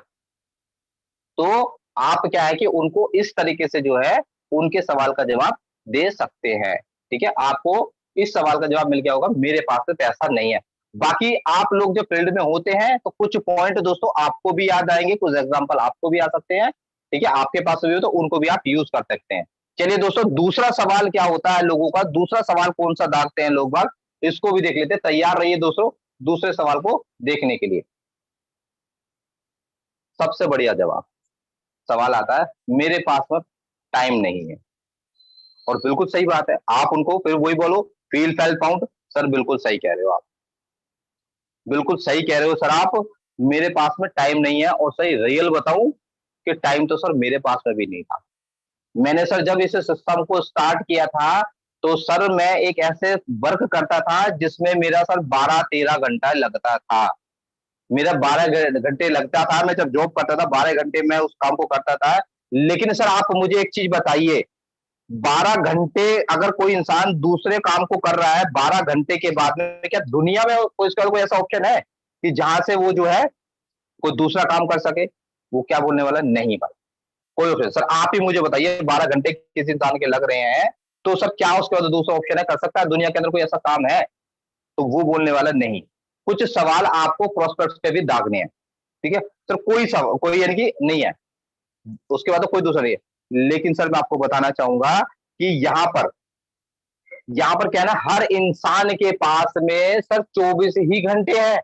तो आप क्या है कि उनको इस तरीके से जो है, उनके सवाल का जवाब दे सकते हैं। ठीक है, आपको इस सवाल का जवाब मिल गया होगा, मेरे पास में पैसा नहीं है। बाकी आप लोग जो फील्ड में होते हैं, तो कुछ पॉइंट दोस्तों आपको भी याद आएंगे, कुछ एग्जांपल आपको भी आ सकते हैं। ठीक है, आपके पास भी हो तो उनको भी आप यूज कर सकते हैं। चलिए दोस्तों, दूसरा सवाल क्या होता है लोगों का, दूसरा सवाल कौन सा दागते हैं लोग बाग, इसको भी देख लेते हैं। तैयार रहिए दोस्तों दूसरे सवाल को देखने के लिए। सबसे बढ़िया जवाब, सवाल आता है, मेरे पास में टाइम नहीं है। और बिल्कुल सही बात है, आप उनको फिर वही बोलो, फील फेल फाउंड। सर बिल्कुल सही कह रहे हो आप, बिल्कुल सही कह रहे हो सर आप, मेरे पास में टाइम नहीं है। और सही रियल बताऊं कि टाइम तो सर मेरे पास में भी नहीं था। मैंने सर जब इस सिस्टम को स्टार्ट किया था, तो सर मैं एक ऐसे वर्क करता था जिसमें मेरा सर 12-13 घंटा लगता था। मेरा 12 घंटे लगता था, मैं जब जॉब करता था 12 घंटे मैं उस काम को करता था। लेकिन सर आप मुझे एक चीज बताइए, 12 घंटे अगर कोई इंसान दूसरे काम को कर रहा है 12 घंटे के बाद में, क्या दुनिया में कोई ऐसा ऑप्शन है कि जहां से वो जो है कोई दूसरा काम कर सके? वो क्या बोलने वाला, नहीं भाई, कोई ऑप्शन। सर आप ही मुझे बताइए, 12 घंटे किसी इंसान के लग रहे हैं, तो सर क्या उसके बाद दूसरा ऑप्शन है, कर सकता है दुनिया के अंदर कोई ऐसा काम है? तो वो बोलने वाला नहीं। कुछ सवाल आपको प्रोस्पेक्ट पे भी दागने हैं। ठीक है सर, कोई सवाल, कोई यानी कि नहीं है, उसके बाद तो कोई दूसरा नहीं है। लेकिन सर मैं आपको बताना चाहूंगा कि यहाँ पर क्या है ना, हर इंसान के पास में सर 24 ही घंटे हैं।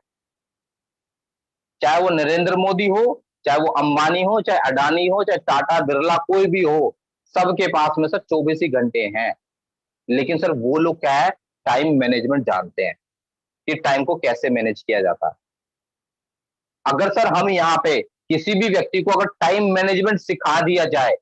चाहे वो नरेंद्र मोदी हो, चाहे वो अंबानी हो, चाहे अडानी हो, चाहे टाटा बिरला, कोई भी हो, सबके पास में सर 24 ही घंटे हैं। लेकिन सर वो लोग क्या है, टाइम मैनेजमेंट जानते हैं कि टाइम को कैसे मैनेज किया जाता है। अगर सर हम यहाँ पे किसी भी व्यक्ति को अगर टाइम मैनेजमेंट सिखा दिया जाए,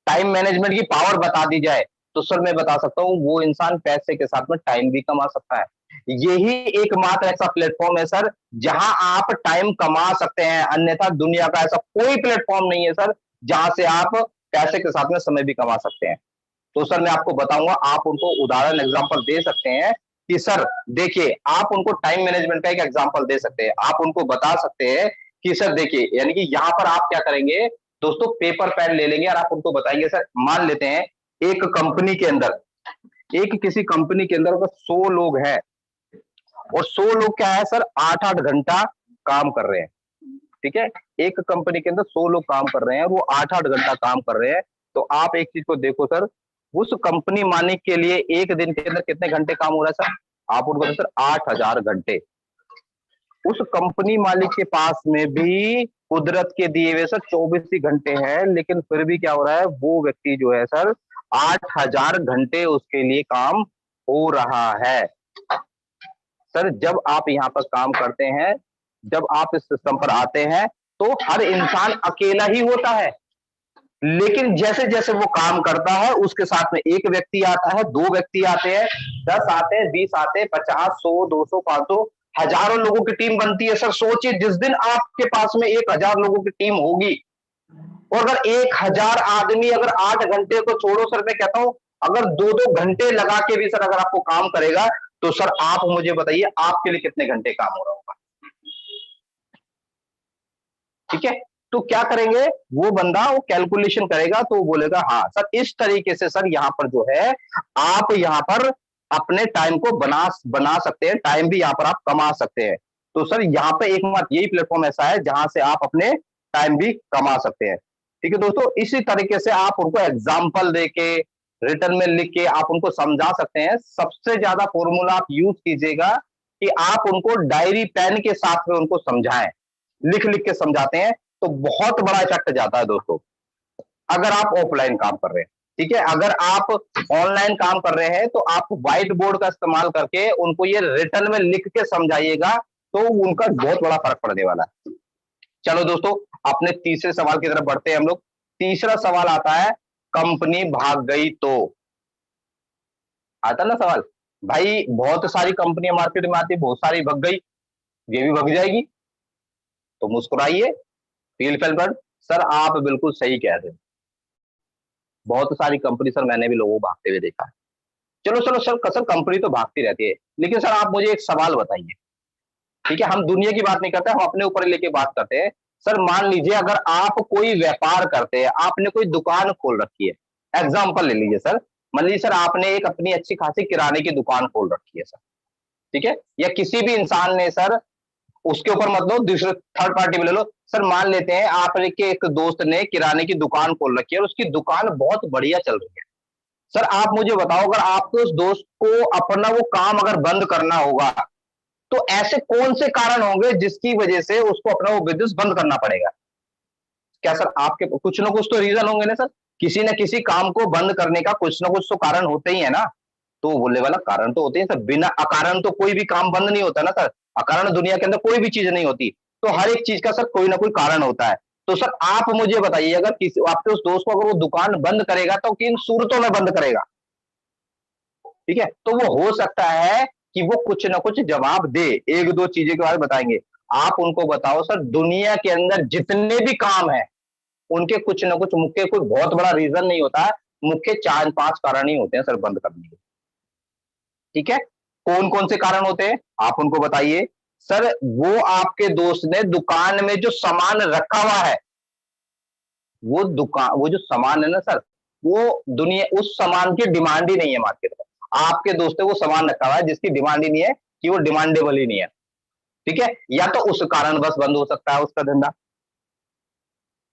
टाइम मैनेजमेंट की पावर बता दी जाए, तो सर मैं बता सकता हूं वो इंसान पैसे के साथ में टाइम भी कमा सकता है। यही एकमात्र ऐसा प्लेटफॉर्म है सर जहां आप टाइम कमा सकते हैं, अन्यथा दुनिया का ऐसा कोई प्लेटफॉर्म नहीं है सर जहां से आप पैसे के साथ में समय भी कमा सकते हैं। तो सर मैं आपको बताऊंगा, आप उनको उदाहरण एग्जांपल दे सकते हैं कि सर देखिए, आप उनको टाइम मैनेजमेंट का एक एग्जांपल दे सकते हैं। आप उनको बता सकते हैं कि सर देखिए, यानी कि यहां पर आप क्या करेंगे दोस्तों, पेपर पेन ले लेंगे और आप उनको बताएंगे, सर मान लेते हैं एक कंपनी के अंदर, किसी कंपनी के अंदर अगर 100 लोग हैं, और 100 लोग क्या है सर 8-8 घंटा काम कर रहे हैं। ठीक है, एक कंपनी के अंदर 100 लोग काम कर रहे हैं, वो 8-8 घंटा काम कर रहे हैं, तो आप एक चीज को देखो सर, उस कंपनी मालिक के लिए एक दिन के अंदर कितने घंटे काम हो रहा है सर? आप उनको बताओ सर, 8,000 घंटे। उस कंपनी मालिक के पास में भी कुदरत के दिए हुए सर 24 ही घंटे हैं, लेकिन फिर भी क्या हो रहा है, वो व्यक्ति जो है सर 8,000 घंटे उसके लिए काम हो रहा है। सर जब आप यहाँ पर काम करते हैं, जब आप इस सिस्टम पर आते हैं, तो हर इंसान अकेला ही होता है, लेकिन जैसे जैसे वो काम करता है उसके साथ में एक व्यक्ति आता है, 2 व्यक्ति आते हैं, 10 आते हैं, 20 आते हैं, 50, 100, 200, 500, हजारों लोगों की टीम बनती है। सर सोचिए, जिस दिन आपके पास में 1,000 लोगों की टीम होगी, और अगर 1,000 आदमी अगर 8 घंटे को छोड़ो सर, मैं कहता हूं अगर 2-2 घंटे लगा के भी सर अगर आपको काम करेगा, तो सर आप मुझे बताइए आपके लिए कितने घंटे काम हो रहा होगा? ठीक है, तो क्या करेंगे, वो बंदा वो कैलकुलेशन करेगा, तो वो बोलेगा हाँ सर, इस तरीके से सर यहाँ पर जो है, आप यहाँ पर अपने टाइम को बना सकते हैं, टाइम भी यहाँ पर आप कमा सकते हैं। तो सर यहाँ पे एकमात्र यही प्लेटफॉर्म ऐसा है जहां से आप अपने टाइम भी कमा सकते हैं। ठीक है दोस्तों, इसी तरीके से आप उनको एग्जाम्पल देके, रिटर्न में लिख के आप उनको समझा सकते हैं। सबसे ज्यादा फॉर्मूला आप यूज कीजिएगा कि आप उनको डायरी पेन के साथ में उनको समझाएं, लिख लिख के समझाते हैं, तो बहुत बड़ा इफेक्ट जाता है दोस्तों। अगर आप ऑफलाइन काम कर रहे हैं, ठीक है, अगर आप ऑनलाइन काम कर रहे हैं, तो आप व्हाइट बोर्ड का इस्तेमाल करके उनको ये रिटर्न में लिख के समझाइएगा, तो उनका बहुत बड़ा फर्क पड़ने वाला है। चलो दोस्तों, अपने तीसरे सवाल की तरफ बढ़ते हैं हम लोग। तीसरा सवाल आता है, कंपनी भाग गई तो। आता ना सवाल, भाई बहुत सारी कंपनियां मार्केट में आती, बहुत सारी भग गई, ये भी भग जाएगी, तो मुस्कुराइए, फील फेल। सर आप बिल्कुल सही कह रहे हैं, बहुत सारी कंपनी सर मैंने भी लोगों को भागते हुए देखा है। चलो चलो सर कंपनी तो भागती रहती है, लेकिन सर आप मुझे एक सवाल बताइए, ठीक है, हम दुनिया की बात नहीं करते, हम अपने ऊपर लेके बात करते हैं। सर मान लीजिए अगर आप कोई व्यापार करते हैं, आपने कोई दुकान खोल रखी है, एग्जाम्पल ले लीजिए सर, मान लीजिए सर आपने एक अपनी अच्छी खासी किराने की दुकान खोल रखी है सर, ठीक है, या किसी भी इंसान ने सर, उसके ऊपर मतलब दूसरे थर्ड पार्टी में ले लो सर, मान लेते हैं आपके एक दोस्त ने किराने की दुकान खोल रखी है और उसकी दुकान बहुत बढ़िया चल रही है। सर आप मुझे बताओ, अगर आपको उस दोस्त को अपना वो काम अगर बंद करना होगा, तो ऐसे कौन से कारण होंगे जिसकी वजह से उसको अपना वो बिजनेस बंद करना पड़ेगा? क्या सर आपके कुछ ना कुछ तो रीजन होंगे ना सर, किसी न किसी काम को बंद करने का कुछ ना कुछ तो कारण होते ही है ना। तो बोलने वाला कारण तो होते हैं सर, बिना अकारण तो कोई भी काम बंद नहीं होता ना सर, अकारण दुनिया के अंदर कोई भी चीज नहीं होती, तो हर एक चीज का सर कोई ना कोई कारण होता है। तो सर आप मुझे बताइए, अगर किसी आपके उस दोस्त को अगर वो दुकान बंद करेगा, तो किन सूरतों में बंद करेगा? ठीक है, तो वो हो सकता है कि वो कुछ ना कुछ जवाब दे, एक दो चीजें के बारे में बताएंगे। आप उनको बताओ सर, दुनिया के अंदर जितने भी काम है, उनके कुछ ना कुछ मुख्य कोई बहुत बड़ा रीजन नहीं होता है, मुख्य 4-5 कारण ही होते हैं सर बंद करने के। ठीक है, कौन कौन से कारण होते हैं आप उनको बताइए। सर वो आपके दोस्त ने दुकान में जो सामान रखा हुआ है, वो दुकान, वो जो सामान है ना सर, वो दुनिया उस सामान की डिमांड ही नहीं है मार्केट में। आपके दोस्त ने वो सामान रखा हुआ है जिसकी डिमांड ही नहीं है, कि वो डिमांडेबल ही नहीं है। ठीक है, या तो उस कारण बस बंद हो सकता है उसका धंधा,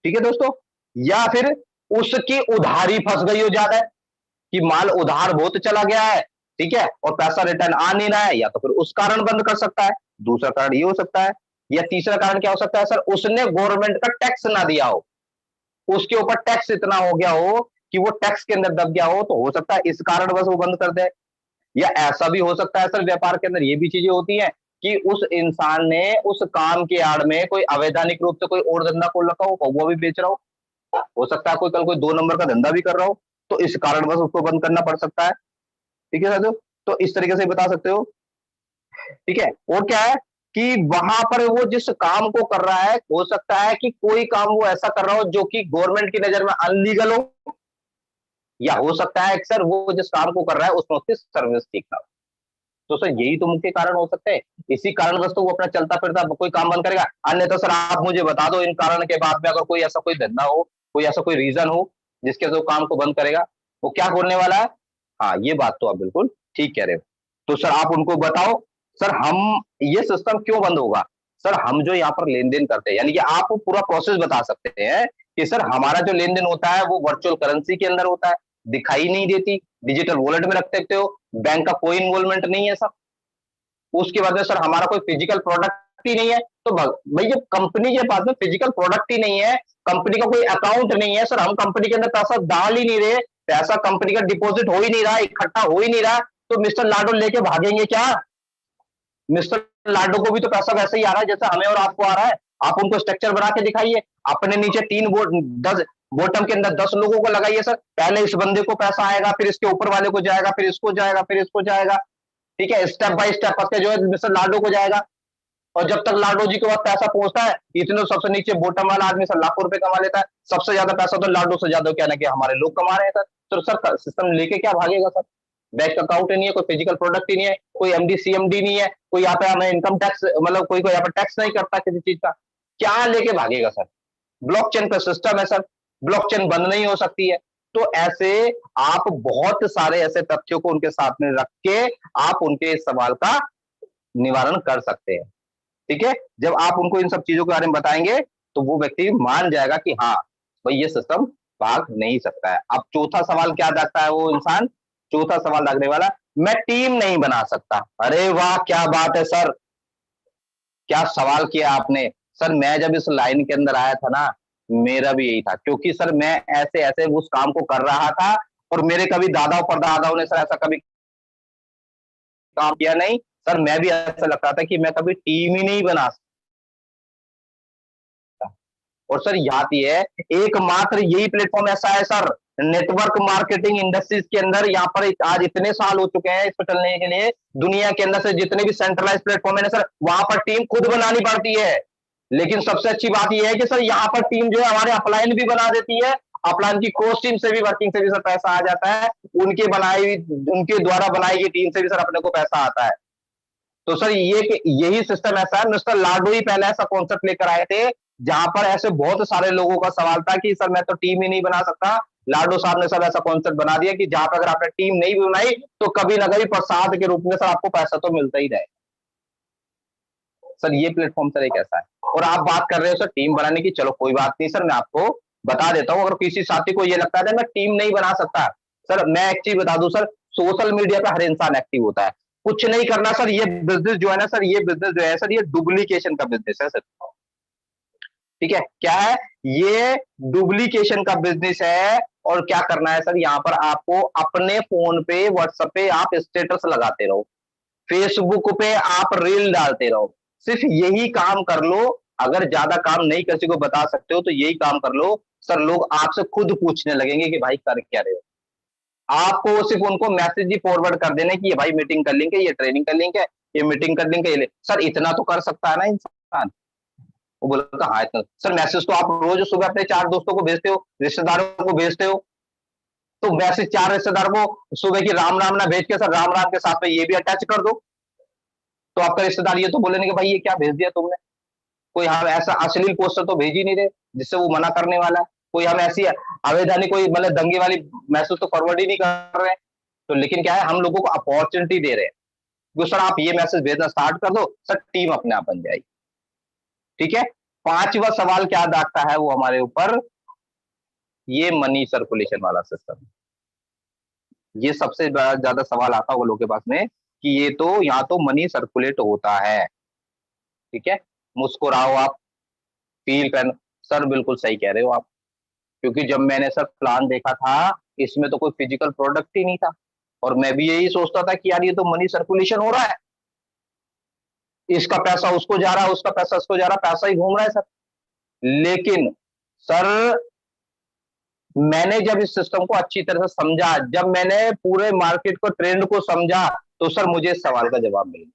ठीक है दोस्तों, या फिर उसकी उधारी फंस गई हो ज्यादा है, कि माल उधार बहुत चला गया है, ठीक है, और पैसा रिटर्न आ नहीं रहा है, या तो फिर उस कारण बंद कर सकता है। दूसरा कारण ये हो सकता है, या तीसरा कारण क्या हो सकता है सर, उसने गवर्नमेंट का टैक्स ना दिया हो, उसके ऊपर टैक्स इतना हो गया हो कि वो टैक्स के अंदर दब गया हो, तो हो सकता है इस कारण बस वो बंद कर दे। या ऐसा भी हो सकता है सर, व्यापार के अंदर ये भी चीजें होती हैं कि उस इंसान ने उस काम के आड़ में कोई अवैधानिक रूप से कोई और धंधा खोल रखा हो, वो भी बेच रहा हो सकता है कोई कल कोई 2 नंबर का धंधा भी कर रहा हो, तो इस कारण बस उसको बंद करना पड़ सकता है। ठीक है साथियों, तो इस तरीके से बता सकते हो। ठीक है, और क्या है कि वहां पर वो जिस काम को कर रहा है, हो सकता है कि कोई काम वो ऐसा कर रहा हो जो कि गवर्नमेंट की नजर में अनलीगल हो, या हो सकता है कि सर वो जिस काम को कर रहा है उसमें उसकी सर्विस ठीक ना हो। तो सर यही तो मुख्य कारण हो सकते हैं, इसी कारणवश तो वो अपना चलता फिरता कोई काम बंद करेगा। अन्यथा सर आप मुझे बता दो, इन कारण के बाद में अगर कोई ऐसा कोई धंधा हो, कोई ऐसा कोई रीजन हो जिसके से वो काम को बंद करेगा, वो क्या होने वाला है? हाँ, ये बात तो आप बिल्कुल ठीक कह रहे हो। तो सर आप उनको बताओ, सर हम ये सिस्टम क्यों बंद होगा? सर हम जो यहाँ पर लेन देन करते हैं, यानी कि आप पूरा प्रोसेस बता सकते हैं कि सर हमारा जो लेन देन होता है वो वर्चुअल करेंसी के अंदर होता है, दिखाई नहीं देती, डिजिटल वॉलेट में रख सकते हो, बैंक का कोई इन्वॉल्वमेंट नहीं है सर। उसके बाद में सर हमारा कोई फिजिकल प्रोडक्ट ही नहीं है, तो भाई जब कंपनी के पास में फिजिकल प्रोडक्ट ही नहीं है, कंपनी का कोई अकाउंट नहीं है, सर हम कंपनी के अंदर पैसा डाल ही नहीं रहे, पैसा कंपनी का डिपॉजिट हो ही नहीं रहा, इकट्ठा हो ही नहीं रहा, तो मिस्टर लाडो लेके भागेंगे क्या? मिस्टर लाडो को भी तो पैसा वैसे ही आ रहा है जैसे हमें और आपको आ रहा है। आप उनको स्ट्रक्चर बना के दिखाइए, अपने नीचे 3 बोर्ड 10 बॉटम के अंदर 10 लोगों को लगाइए सर, पहले इस बंदे को पैसा आएगा, फिर इसके ऊपर वाले को जाएगा, फिर इसको जाएगा, फिर इसको जाएगा, ठीक है, स्टेप बाय स्टेप करके जो है मिस्टर लाडो को जाएगा। और जब तक लाडो जी के पास पैसा पहुंचता है, इतने सबसे नीचे बॉटम वाला आदमी सर लाखों रुपए कमा लेता है, सबसे ज्यादा पैसा तो लाडो से ज्यादा क्या ना कि हमारे लोग कमा रहे हैं सर। तो सर सिस्टम लेके क्या भागेगा सर? बैंक अकाउंट ही नहीं है, कोई फिजिकल प्रोडक्ट ही नहीं है, कोई एमडी सीएमडी नहीं है, कोई यहाँ पे हमें इनकम टैक्स मतलब कोई कोई यहाँ पर टैक्स नहीं करता किसी चीज का, क्या लेके भागेगा सर? ब्लॉकचेन का सिस्टम है सर, ब्लॉकचेन बंद नहीं हो सकती है। तो ऐसे आप बहुत सारे ऐसे तथ्यों को उनके साथ में रख के आप उनके इस सवाल का निवारण कर सकते हैं, ठीक है। जब आप उनको इन सब चीजों के बारे में बताएंगे तो वो व्यक्ति मान जाएगा कि हाँ भाई ये सिस्टम भाग नहीं सकता है। अब चौथा सवाल क्या रखता है वो इंसान? चौथा सवाल रखने वाला, मैं टीम नहीं बना सकता। अरे वाह क्या बात है सर, क्या सवाल किया आपने सर। मैं जब इस लाइन के अंदर आया था ना, मेरा भी यही था, क्योंकि सर मैं ऐसे ऐसे उस काम को कर रहा था और मेरे कभी दादा और परदादाओं ने सर ऐसा कभी काम किया नहीं सर। मैं भी ऐसा लगता था कि मैं कभी टीम ही नहीं बना सकता। और सर याद ये है, एकमात्र यही प्लेटफॉर्म ऐसा है सर नेटवर्क मार्केटिंग इंडस्ट्रीज के अंदर, यहाँ पर आज इतने साल हो चुके हैं इसको चलने के लिए, दुनिया के अंदर से जितने भी सेंट्रलाइज प्लेटफॉर्म है ना सर, वहां पर टीम खुद बनानी पड़ती है। लेकिन सबसे अच्छी बात यह है कि सर यहाँ पर टीम जो है हमारे अपलाइन भी बना देती है, अपलाइन की कोर्स टीम से भी, वर्किंग से भी सर पैसा आ जाता है, उनके द्वारा बनाई गई टीम से भी सर अपने को पैसा आता है। तो सर यही सिस्टम ऐसा है, मिस्टर लाडो ही पहले ऐसा कॉन्सेप्ट लेकर आए थे, जहां पर ऐसे बहुत सारे लोगों का सवाल था कि सर मैं तो टीम ही नहीं बना सकता। लाडो साहब ने सर ऐसा कॉन्सेप्ट बना दिया कि जहां पर अगर आपने टीम नहीं बनाई तो कभी ना कभी प्रसाद के रूप में सर आपको पैसा तो मिलता ही रहे। सर ये प्लेटफॉर्म सर एक ऐसा है। और आप बात कर रहे हो सर टीम बनाने की, चलो कोई बात नहीं सर, मैं आपको बता देता हूं। अगर किसी साथी को ये लगता है मैं टीम नहीं बना सकता, सर मैं एक चीज बता दूं सर, सोशल मीडिया पर हर इंसान एक्टिव होता है, कुछ नहीं करना सर। ये बिजनेस जो है ना सर, ये बिजनेस जो है सर, ये डुप्लीकेशन का बिजनेस है सर, ठीक है। क्या है ये? डुप्लीकेशन का बिजनेस है। और क्या करना है सर, यहाँ पर आपको अपने फोन पे व्हाट्सएप पे आप स्टेटस लगाते रहो, फेसबुक पे आप रील डालते रहो, सिर्फ यही काम कर लो। अगर ज्यादा काम नहीं किसी को बता सकते हो तो यही काम कर लो सर, लोग आपसे खुद पूछने लगेंगे कि भाई कर क्या रहे हो। आपको सिर्फ उनको मैसेज ही फॉरवर्ड कर देने की, ये भाई मीटिंग कर लिंक है, ये ट्रेनिंग कर लिंक है, ये मीटिंग कर लिंक है, ये सर इतना तो कर सकता है ना इंसान। वो बोलता हाँ इतना सर। मैसेज तो आप रोज सुबह अपने 4 दोस्तों को भेजते हो, रिश्तेदारों को भेजते हो, तो मैसेज 4 रिश्तेदार को सुबह की राम राम ना भेज के सर राम राम के साथ में ये भी अटैच कर दो, तो आपका रिश्तेदार ये तो बोलेंगे कि भाई ये क्या भेज दिया तुमने, कोई हम ऐसा अश्लील पोस्टर तो भेज ही नहीं रहे जिससे वो मना करने वाला है, कोई हम ऐसी अवैधानिक कोई मतलब दंगे वाली मैसेज तो फॉरवर्ड ही नहीं कर रहे हैं। तो लेकिन क्या है, हम लोगों को अपॉर्चुनिटी दे रहे हैं कि सर आप ये मैसेज भेजना स्टार्ट कर दो, सर टीम अपने आप बन जाएगी, ठीक है। 5वां सवाल क्या दागता है वो हमारे ऊपर, ये मनी सर्कुलेशन वाला सिस्टम। ये सबसे ज्यादा सवाल आता होगा लोगों के पास में कि ये तो यहाँ तो मनी सर्कुलेट होता है, ठीक है। मुस्कुराओ आप, फील कर सर, बिल्कुल सही कह रहे हो आप, क्योंकि जब मैंने सर प्लान देखा था इसमें तो कोई फिजिकल प्रोडक्ट ही नहीं था, और मैं भी यही सोचता था कि यार ये तो मनी सर्कुलेशन हो रहा है, इसका पैसा उसको जा रहा है, उसका पैसा उसको जा रहा है, पैसा ही घूम रहा है सर। लेकिन सर मैंने जब इस सिस्टम को अच्छी तरह से समझा, जब मैंने पूरे मार्केट को ट्रेंड को समझा, तो सर मुझे इस सवाल का जवाब मिल गया।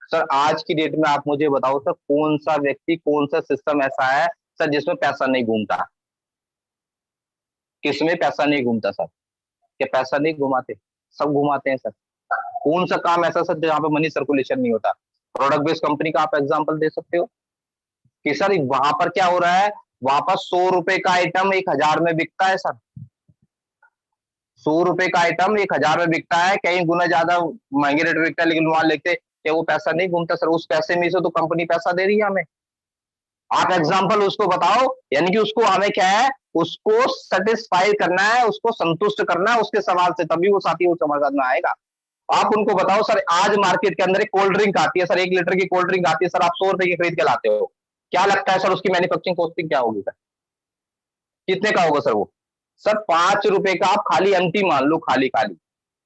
सर आज की डेट में आप मुझे बताओ सर, कौन सा व्यक्ति, कौन सा सिस्टम ऐसा है सर जिसमें पैसा नहीं घूमता? किसमें पैसा नहीं घूमता सर? क्या पैसा नहीं घुमाते? सब घुमाते हैं सर। कौन सा काम ऐसा सर जहाँ पे मनी सर्कुलेशन नहीं होता? प्रोडक्ट बेस्ड कंपनी का आप एग्जांपल दे सकते हो कि सर वहां पर क्या हो रहा है, वहां पर 100 रुपए का आइटम 1000 में बिकता है सर। 100 रुपए का आइटम 1000 में बिकता है, कहीं गुना ज्यादा महंगे रेट में बिकता है, लेकिन वहां लेते क्या वो पैसा नहीं घूमता सर? उस पैसे में से तो कंपनी पैसा दे रही है हमें। आप एग्जाम्पल उसको बताओ, यानी कि उसको हमें क्या है, उसको सेटिस्फाई करना है, उसको संतुष्ट करना है उसके सवाल से, तभी वो साथी वो समझ में आएगा। आप उनको बताओ सर, आज मार्केट के अंदर एक कोल्ड ड्रिंक आती है सर, 1 लीटर की कोल्ड ड्रिंक आती है सर, आप 100 रुपए की खरीद के लाते हो, क्या लगता है सर उसकी मैन्युफैक्चरिंग कॉस्टिंग क्या होगी सर? कितने का होगा सर वो? सर 5 रुपए का आप खाली एम्प्टी मान लो, खाली खाली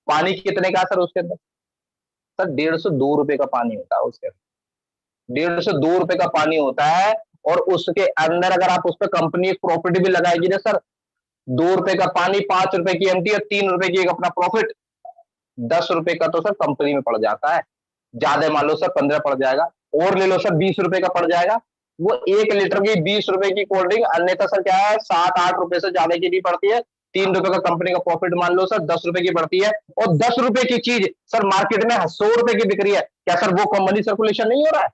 पानी कितने का सर उसके अंदर? सर 150-2 रुपए का पानी होता है उसके अंदर, 150-2 रुपए का पानी होता है। और उसके अंदर अगर आप उस पर कंपनी एक प्रॉफिट भी लगाएगी ना सर, 2 रुपए का पानी, 5 रुपए की एम्प्टी और 3 रुपए की एक अपना प्रॉफिट, 10 रुपए का तो सर कंपनी में पड़ जाता है। ज्यादा मान लो सर 15 पड़ जाएगा, और ले लो सर 20 रुपए का पड़ जाएगा। वो 1 लीटर की 20 रुपए की कोल्ड ड्रिंक अन्यथा सर क्या है, 7-8 रुपए से ज्यादा की नहीं पड़ती है। 3 रुपए का कंपनी का प्रॉफिट मान लो सर, 10 रुपए की बढ़ती है। और 10 रुपए की चीज सर मार्केट में 100 रुपए की बिक रही है, क्या सर वो मनी सर्कुलेशन नहीं हो रहा है?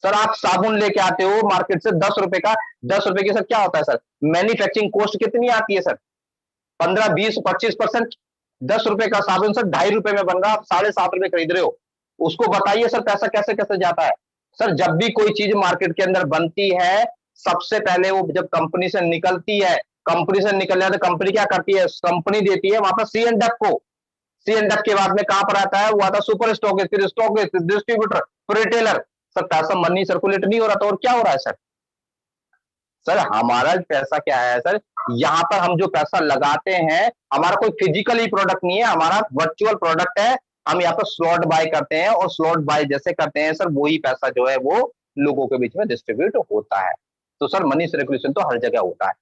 सर आप साबुन लेके आते हो मार्केट से 10 रुपए का, 10 रुपए की सर क्या होता है सर, मैन्युफैक्चरिंग कॉस्ट कितनी आती है सर? 15, 20, 25%। 10 रुपए का साबुन सर 2.5 रुपए में बन रहा, आप 7.5 रुपए खरीद रहे हो। उसको बताइए सर पैसा कैसे कैसे जाता है? सर जब भी कोई चीज मार्केट के अंदर बनती है, सबसे पहले वो जब कंपनी से निकलती है, कंपनी से निकलने तो कंपनी क्या करती है, कंपनी देती है वहां पर सी एंड एफ को। सी एंड एफ के बाद में कहां पर आता है, वो आता है सुपर स्टॉक, फिर स्टॉक, डिस्ट्रीब्यूटर, फिर रिटेलर। सर पैसा मनी सर्कुलेट नहीं हो रहा था, और क्या हो रहा है सर? सर हमारा पैसा क्या है सर, यहाँ पर हम जो पैसा लगाते हैं, हमारा कोई फिजिकली प्रोडक्ट नहीं है, हमारा वर्चुअल प्रोडक्ट है। हम यहाँ पर स्लॉट बाय करते हैं, और स्लॉट बाय जैसे करते हैं सर, वही पैसा जो है वो लोगों के बीच में डिस्ट्रीब्यूट होता है। तो सर मनी सर्कुलेशन तो हर जगह होता है,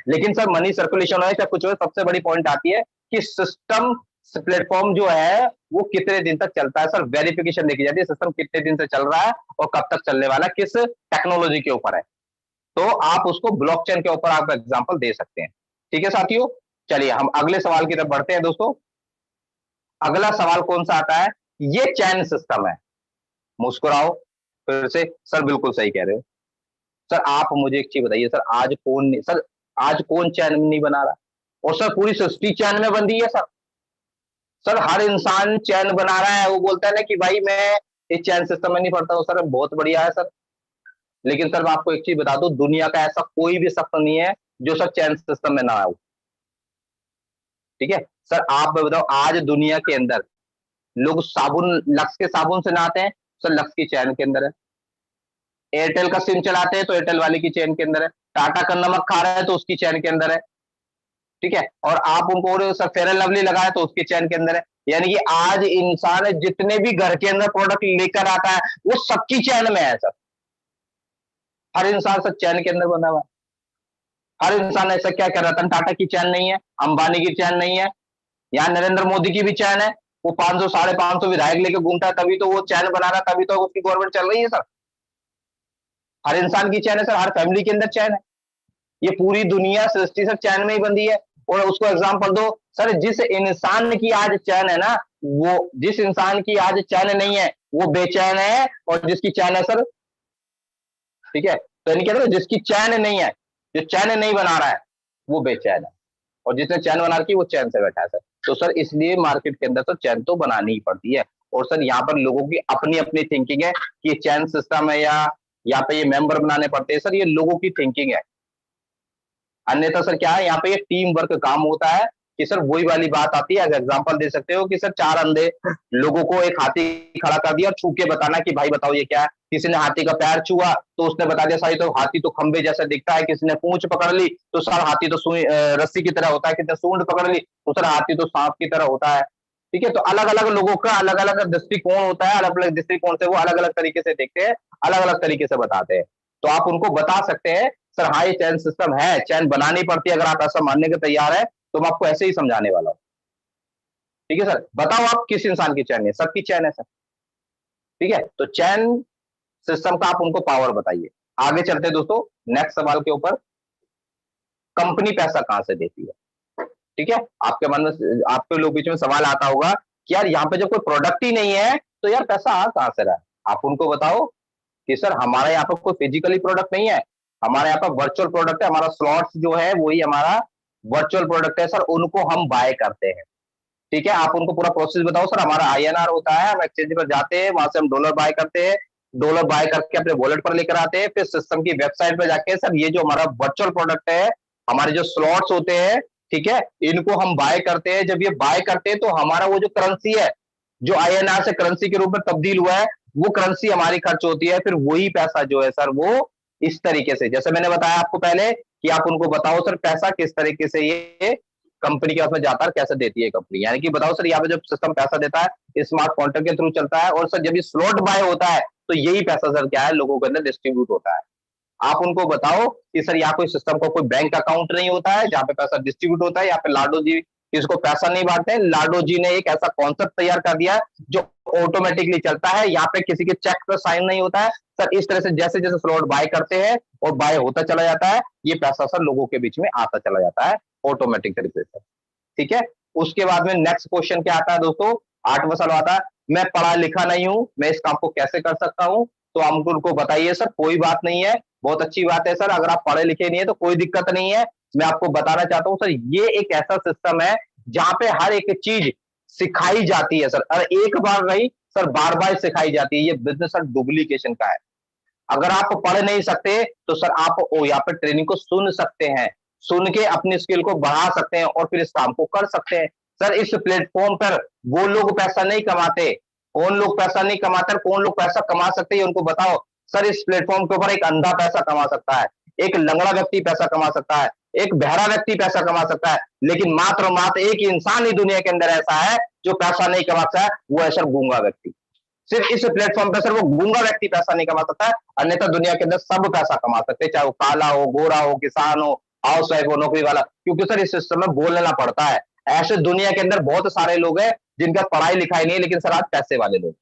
लेकिन सर मनी सर्कुलेशन है क्या कुछ है, सबसे बड़ी पॉइंट आती है कि सिस्टम प्लेटफॉर्म जो है वो कितने दिन तक चलता है। सर वेरिफिकेशन देखी जाती है, सिस्टम कितने दिन से चल रहा है और कब तक चलने वाला है, किस टेक्नोलॉजी के ऊपर है। तो आप उसको ब्लॉकचेन के ऊपर आप एग्जांपल दे सकते हैं। ठीक है साथियों, चलिए हम अगले सवाल की तरफ बढ़ते हैं दोस्तों। अगला सवाल कौन सा आता है, ये चैन सिस्टम है। मुस्कुराओ फिर से, सर बिल्कुल सही कह रहे हो। सर आप मुझे एक चीज बताइए सर, आज कौन नहीं सर, आज कौन चैन नहीं बना रहा? और सर पूरी सृष्टि चैन में बंधी है सर। सर हर इंसान चैन बना रहा है, वो बोलता है ना कि भाई मैं इस चैन सिस्टम में नहीं पढ़ता हूँ सर, बहुत बढ़िया है सर। लेकिन सर मैं आपको एक चीज बता दूं, दुनिया का ऐसा कोई भी शख्स नहीं है जो सर चैन सिस्टम में ना हो। ठीक है सर, आप बताओ आज दुनिया के अंदर लोग साबुन, लक्स के साबुन से नहाते हैं, सर लक्स की चैन के अंदर है। एयरटेल का सिम चलाते हैं तो एयरटेल वाले की चैन के अंदर है। टाटा का नमक खा रहे हैं तो उसकी चैन के अंदर है। ठीक है, और आप उनको सर फेयर एंड लवली लगाए तो उसकी चैन के अंदर है। यानी कि आज इंसान जितने भी घर के अंदर प्रोडक्ट लेकर आता है वो सबकी चैन में है सर। हर इंसान सर चैन के अंदर बना हुआ है। हर इंसान ऐसा क्या कर, रतन टाटा की चैन नहीं है, अंबानी की चैन नहीं है, यहाँ नरेंद्र मोदी की भी चैन है। वो 500 550 विधायक लेके घूमता है, तभी तो वो चैन बना रहा है, तभी तो उसकी गवर्नमेंट चल रही है सर। हर इंसान की चैन है सर, हर फैमिली के अंदर चैन है। ये पूरी दुनिया सृष्टि सर चैन में ही बंधी है। और उसको एग्जाम्पल दो सर, जिस इंसान की आज चैन है ना, वो जिस इंसान की आज चैन नहीं है वो बेचैन है, और जिसकी चैन है सर, ठीक है, तो यानी कहते हैं जिसकी चैन नहीं है, जो चैन नहीं बना रहा है वो बेचैन है, और जिसने चैन बना रखी वो चैन से बैठा है सर। तो सर इसलिए मार्केट के अंदर तो चैन तो बनानी ही पड़ती है। और सर यहाँ पर लोगों की अपनी अपनी थिंकिंग है कि चैन सिस्टम है या यहाँ पे ये मेंबर बनाने पड़ते हैं, सर ये लोगों की थिंकिंग है। अन्यथा सर क्या है, यहाँ पे ये टीम वर्क काम होता है कि सर वही वाली बात आती है। एग्जांपल दे सकते हो कि सर 4 अंधे लोगों को एक हाथी खड़ा कर दिया और छू के बताना कि भाई बताओ ये क्या है। किसी ने हाथी का पैर छुआ तो उसने बता दिया सारी, तो हाथी तो खंबे जैसा दिखता है। किसी ने पूंछ पकड़ ली तो सर हाथी तो रस्सी की तरह होता है। किसी ने सूंड पकड़ ली तो सर हाथी तो सांप की तरह होता है। ठीक है, तो अलग अलग लोगों का अलग अलग दृष्टिकोण होता है, अलग अलग दृष्टिकोण से वो अलग अलग तरीके से देखते हैं, अलग अलग तरीके से बताते हैं। तो आप उनको बता सकते हैं सर हाँ ये चैन सिस्टम है, चैन बनानी पड़ती है। अगर आप ऐसा मानने के तैयार है तो मैं आपको ऐसे ही समझाने वाला हूँ। ठीक है सर, बताओ आप किस इंसान की चैन है? सबकी चैन है सर। ठीक है, तो चैन सिस्टम का आप उनको पावर बताइए। आगे चलते हैं दोस्तों नेक्स्ट सवाल के ऊपर, कंपनी पैसा कहां से देती है? ठीक है, आपके मन में, आपके लोग बीच में सवाल आता होगा कि यार यहाँ पे जब कोई प्रोडक्ट ही नहीं है तो यार पैसा आ कहां से रहा है? आप उनको बताओ कि सर हमारा यहाँ पर कोई फिजिकली प्रोडक्ट नहीं है, हमारे यहाँ पर वर्चुअल प्रोडक्ट है। हमारा स्लॉट्स जो है वही हमारा वर्चुअल प्रोडक्ट है सर, उनको हम बाय करते हैं। ठीक है, आप उनको पूरा प्रोसेस बताओ सर हमारा INR होता है, हम एक्सचेंज पर जाते हैं, वहां से हम डॉलर बाय करते हैं, डॉलर बाय करके अपने वॉलेट पर लेकर आते हैं, फिर सिस्टम की वेबसाइट पर जाके सर ये जो हमारा वर्चुअल प्रोडक्ट है, हमारे जो स्लॉट्स होते हैं, ठीक है, इनको हम बाय करते हैं। जब ये बाय करते हैं तो हमारा वो जो करेंसी है, जो INR से करेंसी के रूप में तब्दील हुआ है, वो करेंसी हमारी खर्च होती है। फिर वही पैसा जो है सर वो इस तरीके से, जैसे मैंने बताया आपको पहले कि आप उनको बताओ सर पैसा किस तरीके से ये कंपनी के पास में जाता है, कैसे देती है कंपनी, यानी कि बताओ सर यहाँ पे जब सिस्टम पैसा देता है स्मार्ट कॉन्ट्रैक्ट के थ्रू चलता है, और सर जब ये स्लॉट बाय होता है तो यही पैसा सर क्या है लोगों के अंदर डिस्ट्रीब्यूट होता है। आप उनको बताओ कि सर यहाँ कोई सिस्टम का कोई बैंक अकाउंट नहीं होता है जहाँ पे पैसा डिस्ट्रीब्यूट होता है, यहाँ पे लाडो जी किसको पैसा नहीं बांटते हैं, लाडो जी ने एक ऐसा कॉन्सेप्ट तैयार कर दिया जो ऑटोमेटिकली चलता है, यहाँ पे किसी के चेक पर साइन नहीं होता है सर। इस तरह से जैसे जैसे स्लॉट बाय करते हैं और बाय होता चला जाता है, ये पैसा सर लोगों के बीच में आता चला जाता है ऑटोमेटिक तरीके से, ठीक है। उसके बाद में नेक्स्ट क्वेश्चन क्या आता है दोस्तों, 8वां सवाल आता है, मैं पढ़ा लिखा नहीं हूं, मैं इस काम को कैसे कर सकता हूं। तो हम उनको बताइए सर कोई बात नहीं है, बहुत अच्छी बात है सर, अगर आप पढ़े लिखे नहीं है तो कोई दिक्कत नहीं है। मैं आपको बताना चाहता हूं सर ये एक ऐसा सिस्टम है जहां पे हर एक चीज सिखाई जाती है सर, और एक बार नहीं सर बार बार सिखाई जाती है। ये बिजनेस सर डुप्लीकेशन का है। अगर आप पढ़ नहीं सकते तो सर आप यहाँ पे ट्रेनिंग को सुन सकते हैं, सुन के अपनी स्किल को बढ़ा सकते हैं और फिर इस काम को कर सकते हैं। सर इस प्लेटफॉर्म पर वो लोग पैसा नहीं कमाते, कौन लोग पैसा नहीं कमाते, कौन लोग पैसा कमा सकते हैं उनको बताओ। सर इस प्लेटफॉर्म के ऊपर एक अंधा पैसा कमा सकता है, एक लंगड़ा व्यक्ति पैसा कमा सकता है, एक बहरा व्यक्ति पैसा कमा सकता है, लेकिन मात्र मात्र एक इंसान ही दुनिया के अंदर ऐसा है जो पैसा नहीं कमा सकता है, वो है सर गूंगा व्यक्ति। सिर्फ इस प्लेटफॉर्म पर सर वो गूंगा व्यक्ति पैसा नहीं कमा सकता है, अन्यथा दुनिया के अंदर सब पैसा कमा सकते हैं, चाहे वो काला हो, गोरा हो, किसान हो, हाउस वाइफ हो, नौकरी वाला, क्योंकि सर इस सिस्टम में बोलना पड़ता है। ऐसे दुनिया के अंदर बहुत सारे लोग हैं जिनका पढ़ाई लिखाई नहीं है लेकिन सर आज पैसे वाले लोग,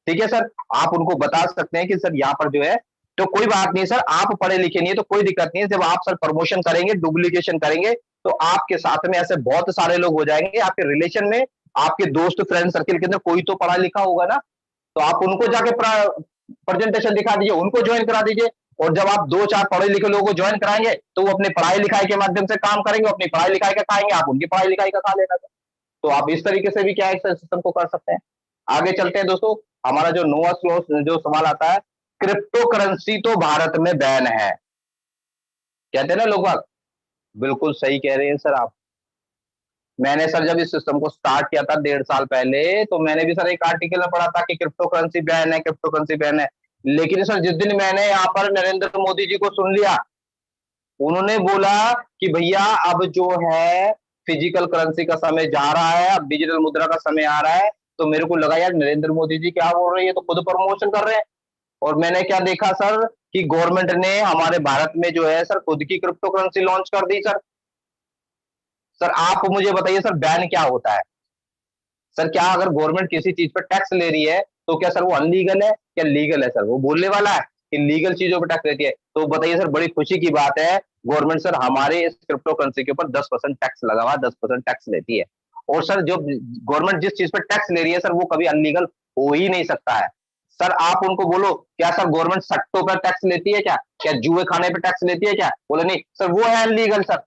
ठीक है सर। आप उनको बता सकते हैं कि सर यहाँ पर जो है तो कोई बात नहीं सर, आप पढ़े लिखे नहीं है तो कोई दिक्कत नहीं है, जब आप सर प्रमोशन करेंगे, डुप्लीकेशन करेंगे, तो आपके साथ में ऐसे बहुत सारे लोग हो जाएंगे, आपके रिलेशन में, आपके दोस्त फ्रेंड सर्किल के अंदर कोई तो पढ़ा लिखा होगा ना, तो आप उनको जाके प्रेजेंटेशन दिखा दीजिए, उनको ज्वाइन करा दीजिए। और जब आप 2-4 पढ़े लिखे लोगों को ज्वाइन कराएंगे तो वो अपनी पढ़ाई लिखाई के माध्यम से काम करेंगे, अपनी पढ़ाई लिखाई का खाएंगे, आप उनकी पढ़ाई लिखाई का खा लेना। तो आप इस तरीके से भी क्या है सिस्टम को कर सकते हैं। आगे चलते हैं दोस्तों, हमारा जो नोवा जो सवाल आता है, क्रिप्टो करेंसी तो भारत में बैन है, कहते हैं ना लोग बात, बिल्कुल सही कह रहे हैं सर आप। मैंने सर जब इस सिस्टम को स्टार्ट किया था 1.5 साल पहले, तो मैंने भी सर एक आर्टिकल में पढ़ा था कि क्रिप्टो करेंसी बैन है, क्रिप्टो करेंसी बैन है। लेकिन सर जिस दिन मैंने यहाँ पर नरेंद्र मोदी जी को सुन लिया, उन्होंने बोला कि भैया अब जो है फिजिकल करेंसी का समय जा रहा है, अब डिजिटल मुद्रा का समय आ रहा है, तो मेरे को लगा यार नरेंद्र मोदी जी क्या बोल रहे हैं, ये तो खुद प्रमोशन कर रहे हैं। और मैंने क्या देखा सर कि गवर्नमेंट ने हमारे भारत में जो है सर खुद की क्रिप्टो करेंसी लॉन्च कर दी सर। सर आप मुझे बताइए सर बैन क्या होता है? सर क्या अगर गवर्नमेंट किसी चीज पर टैक्स ले रही है तो क्या सर वो अनलीगल है, क्या लीगल है? सर वो बोलने वाला है कि लीगल चीजों पर टैक्स लेती है। तो बताइए सर बड़ी खुशी की बात है, गवर्नमेंट सर हमारे इस क्रिप्टो करेंसी के ऊपर 10% टैक्स लगा हुआ, 10% टैक्स लेती है। और सर जो गवर्नमेंट जिस चीज पर टैक्स ले रही है सर वो कभी अनलीगल हो ही नहीं सकता है। सर आप उनको बोलो क्या सर गवर्नमेंट सट्टों पर टैक्स लेती है क्या जुए खाने पर टैक्स लेती है क्या? बोले नहीं सर वो है अनलीगल। सर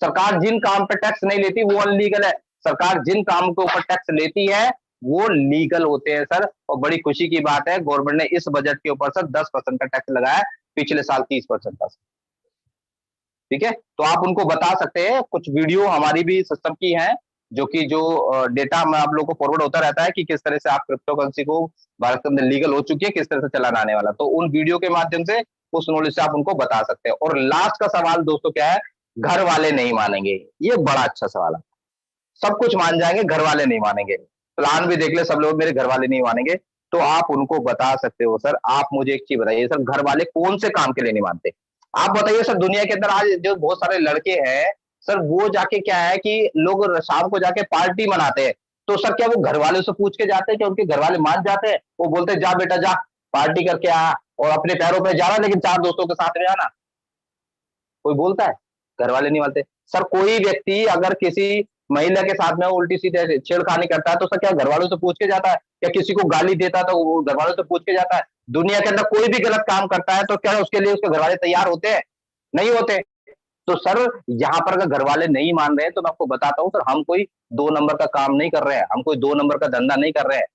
सरकार जिन काम पे टैक्स नहीं लेती वो अनलीगल है, सरकार जिन काम के ऊपर टैक्स लेती है वो लीगल होते हैं सर। और बड़ी खुशी की बात है गवर्नमेंट ने इस बजट के ऊपर सर 10% का टैक्स लगाया, पिछले साल 30% का। ठीक है, तो आप उनको बता सकते हैं, कुछ वीडियो हमारी भी सिस्टम की है जो कि जो डेटा में आप लोगों को फॉरवर्ड होता रहता है कि किस तरह से आप क्रिप्टो करेंसी को भारत के अंदर लीगल हो चुकी है, किस तरह से चलाना आने वाला, तो उन वीडियो के माध्यम से उस नॉलेज से आप उनको बता सकते हैं। और लास्ट का सवाल दोस्तों क्या है, घर वाले नहीं मानेंगे, ये बड़ा अच्छा सवाल है। सब कुछ मान जाएंगे, घर वाले नहीं मानेंगे, प्लान भी देख ले सब लोग, मेरे घर वाले नहीं मानेंगे। तो आप उनको बता सकते हो सर, आप मुझे एक चीज बताइए सर, घर वाले कौन से काम के लिए नहीं मानते? आप बताइए सर, दुनिया के अंदर आज जो बहुत सारे लड़के हैं सर, वो जाके क्या है कि लोग शाम को जाके पार्टी मनाते हैं, तो सर क्या वो घर वालों से पूछ के जाते हैं? क्या उनके घर वाले मान जाते हैं? वो बोलते हैं जा बेटा जा, पार्टी करके आ और अपने पैरों पे जाना, लेकिन 4 दोस्तों के साथ में आना। कोई बोलता है? घर वाले नहीं मानते। सर कोई व्यक्ति अगर किसी महिला के साथ में उल्टी सीधे छेड़खानी करता है तो सर क्या घर वालों से पूछ के जाता है? क्या किसी को गाली देता है तो वो घर वालों से पूछ के जाता है? दुनिया के अंदर कोई भी गलत काम करता है तो क्या उसके लिए उसके घर वाले तैयार होते हैं? नहीं होते। तो सर यहाँ पर अगर घर वाले नहीं मान रहे हैं तो मैं आपको बताता हूँ सर, हम कोई 2 नंबर का काम नहीं कर रहे हैं, हम कोई 2 नंबर का धंधा नहीं कर रहे हैं,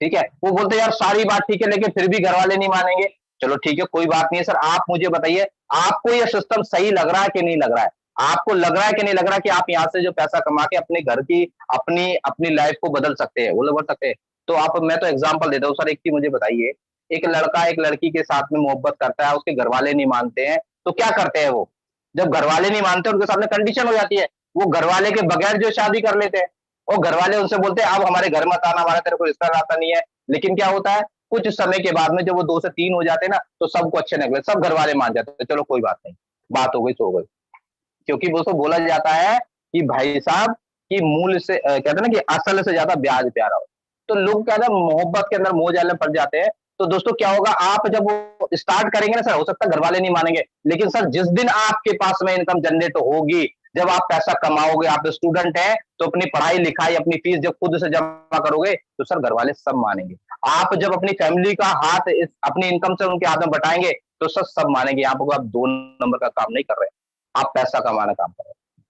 ठीक है? वो बोलते हैं यार सारी बात ठीक है लेकिन फिर भी घर वाले नहीं मानेंगे। चलो ठीक है, कोई बात नहीं है सर, आप मुझे बताइए आपको ये सिस्टम सही लग रहा है कि नहीं लग रहा है? आपको लग रहा है कि नहीं लग रहा है कि आप यहाँ से जो पैसा कमा के अपने घर की अपनी अपनी लाइफ को बदल सकते हैं, वो बदल सकते हैं? तो आप मैं तो एग्जांपल देता हूँ सर, एक चीज़ मुझे बताइए, एक लड़का एक लड़की के साथ में मोहब्बत करता है, उसके घरवाले नहीं मानते हैं, तो क्या करते हैं वो? जब घरवाले नहीं मानते उनके सामने कंडीशन हो जाती है, वो घरवाले के बगैर जो शादी कर लेते हैं। और घरवाले उनसे बोलते हैं अब हमारे घर मत आना, हमारा तेरे को रिश्ता नाता नहीं है। लेकिन क्या होता है, कुछ समय के बाद में जब वो 2 से 3 हो जाते हैं ना, तो सबको अच्छे निकले, सब घरवाले मान जाते हैं, चलो कोई बात नहीं, बात हो गई सो हो गई। क्योंकि वो तो बोला जाता है कि भाई साहब कि मूल से कहते हैं ना कि असल से ज्यादा ब्याज प्यारा हो। तो लोग क्या है मोहब्बत के अंदर मोह जाल में पड़ जाते हैं। तो दोस्तों क्या होगा, आप जब वो स्टार्ट करेंगे ना सर, हो सकता है घर वाले नहीं मानेंगे, लेकिन सर जिस दिन आपके पास में इनकम जनरेट होगी, जब आप पैसा कमाओगे, आप स्टूडेंट हैं तो अपनी पढ़ाई लिखाई अपनी फीस जब खुद से जमा करोगे तो सर घर वाले सब मानेंगे। आप जब अपनी फैमिली का हाथ अपनी इनकम से उनके हाथ में बटाएंगे तो सर सब मानेंगे आपको, आप 2 नंबर का काम नहीं कर रहे, आप पैसा कमाना काम कर रहे हैं।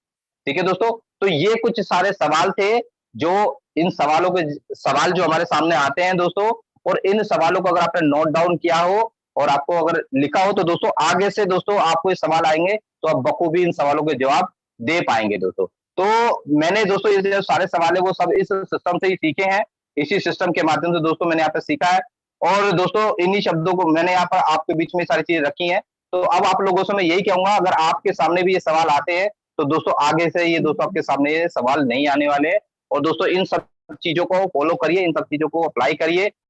ठीक है दोस्तों, तो ये कुछ सारे सवाल थे जो इन सवालों के सवाल जो हमारे सामने आते हैं दोस्तों, और इन सवालों को अगर आपने नोट डाउन किया हो और आपको अगर लिखा हो तो दोस्तों आगे से दोस्तों आपको ये सवाल आएंगे तो आप बखूबी इन सवालों के जवाब दे पाएंगे दोस्तों। तो मैंने दोस्तों ये जो सारे सवाल है वो सब इस सिस्टम से ही सीखे हैं, इसी सिस्टम के माध्यम से दोस्तों मैंने यहाँ पे सीखा है। और दोस्तों इन्हीं शब्दों को मैंने यहाँ पर आपके बीच में सारी चीजें रखी हैं। तो अब आप लोगों से मैं यही कहूंगा, अगर आपके सामने भी ये सवाल आते हैं तो दोस्तों आगे से ये दोस्तों आपके सामने ये सवाल नहीं आने वाले हैं। और दोस्तों इन सब चीजों को फॉलो करिए, इन सब चीजों को अप्लाई करिए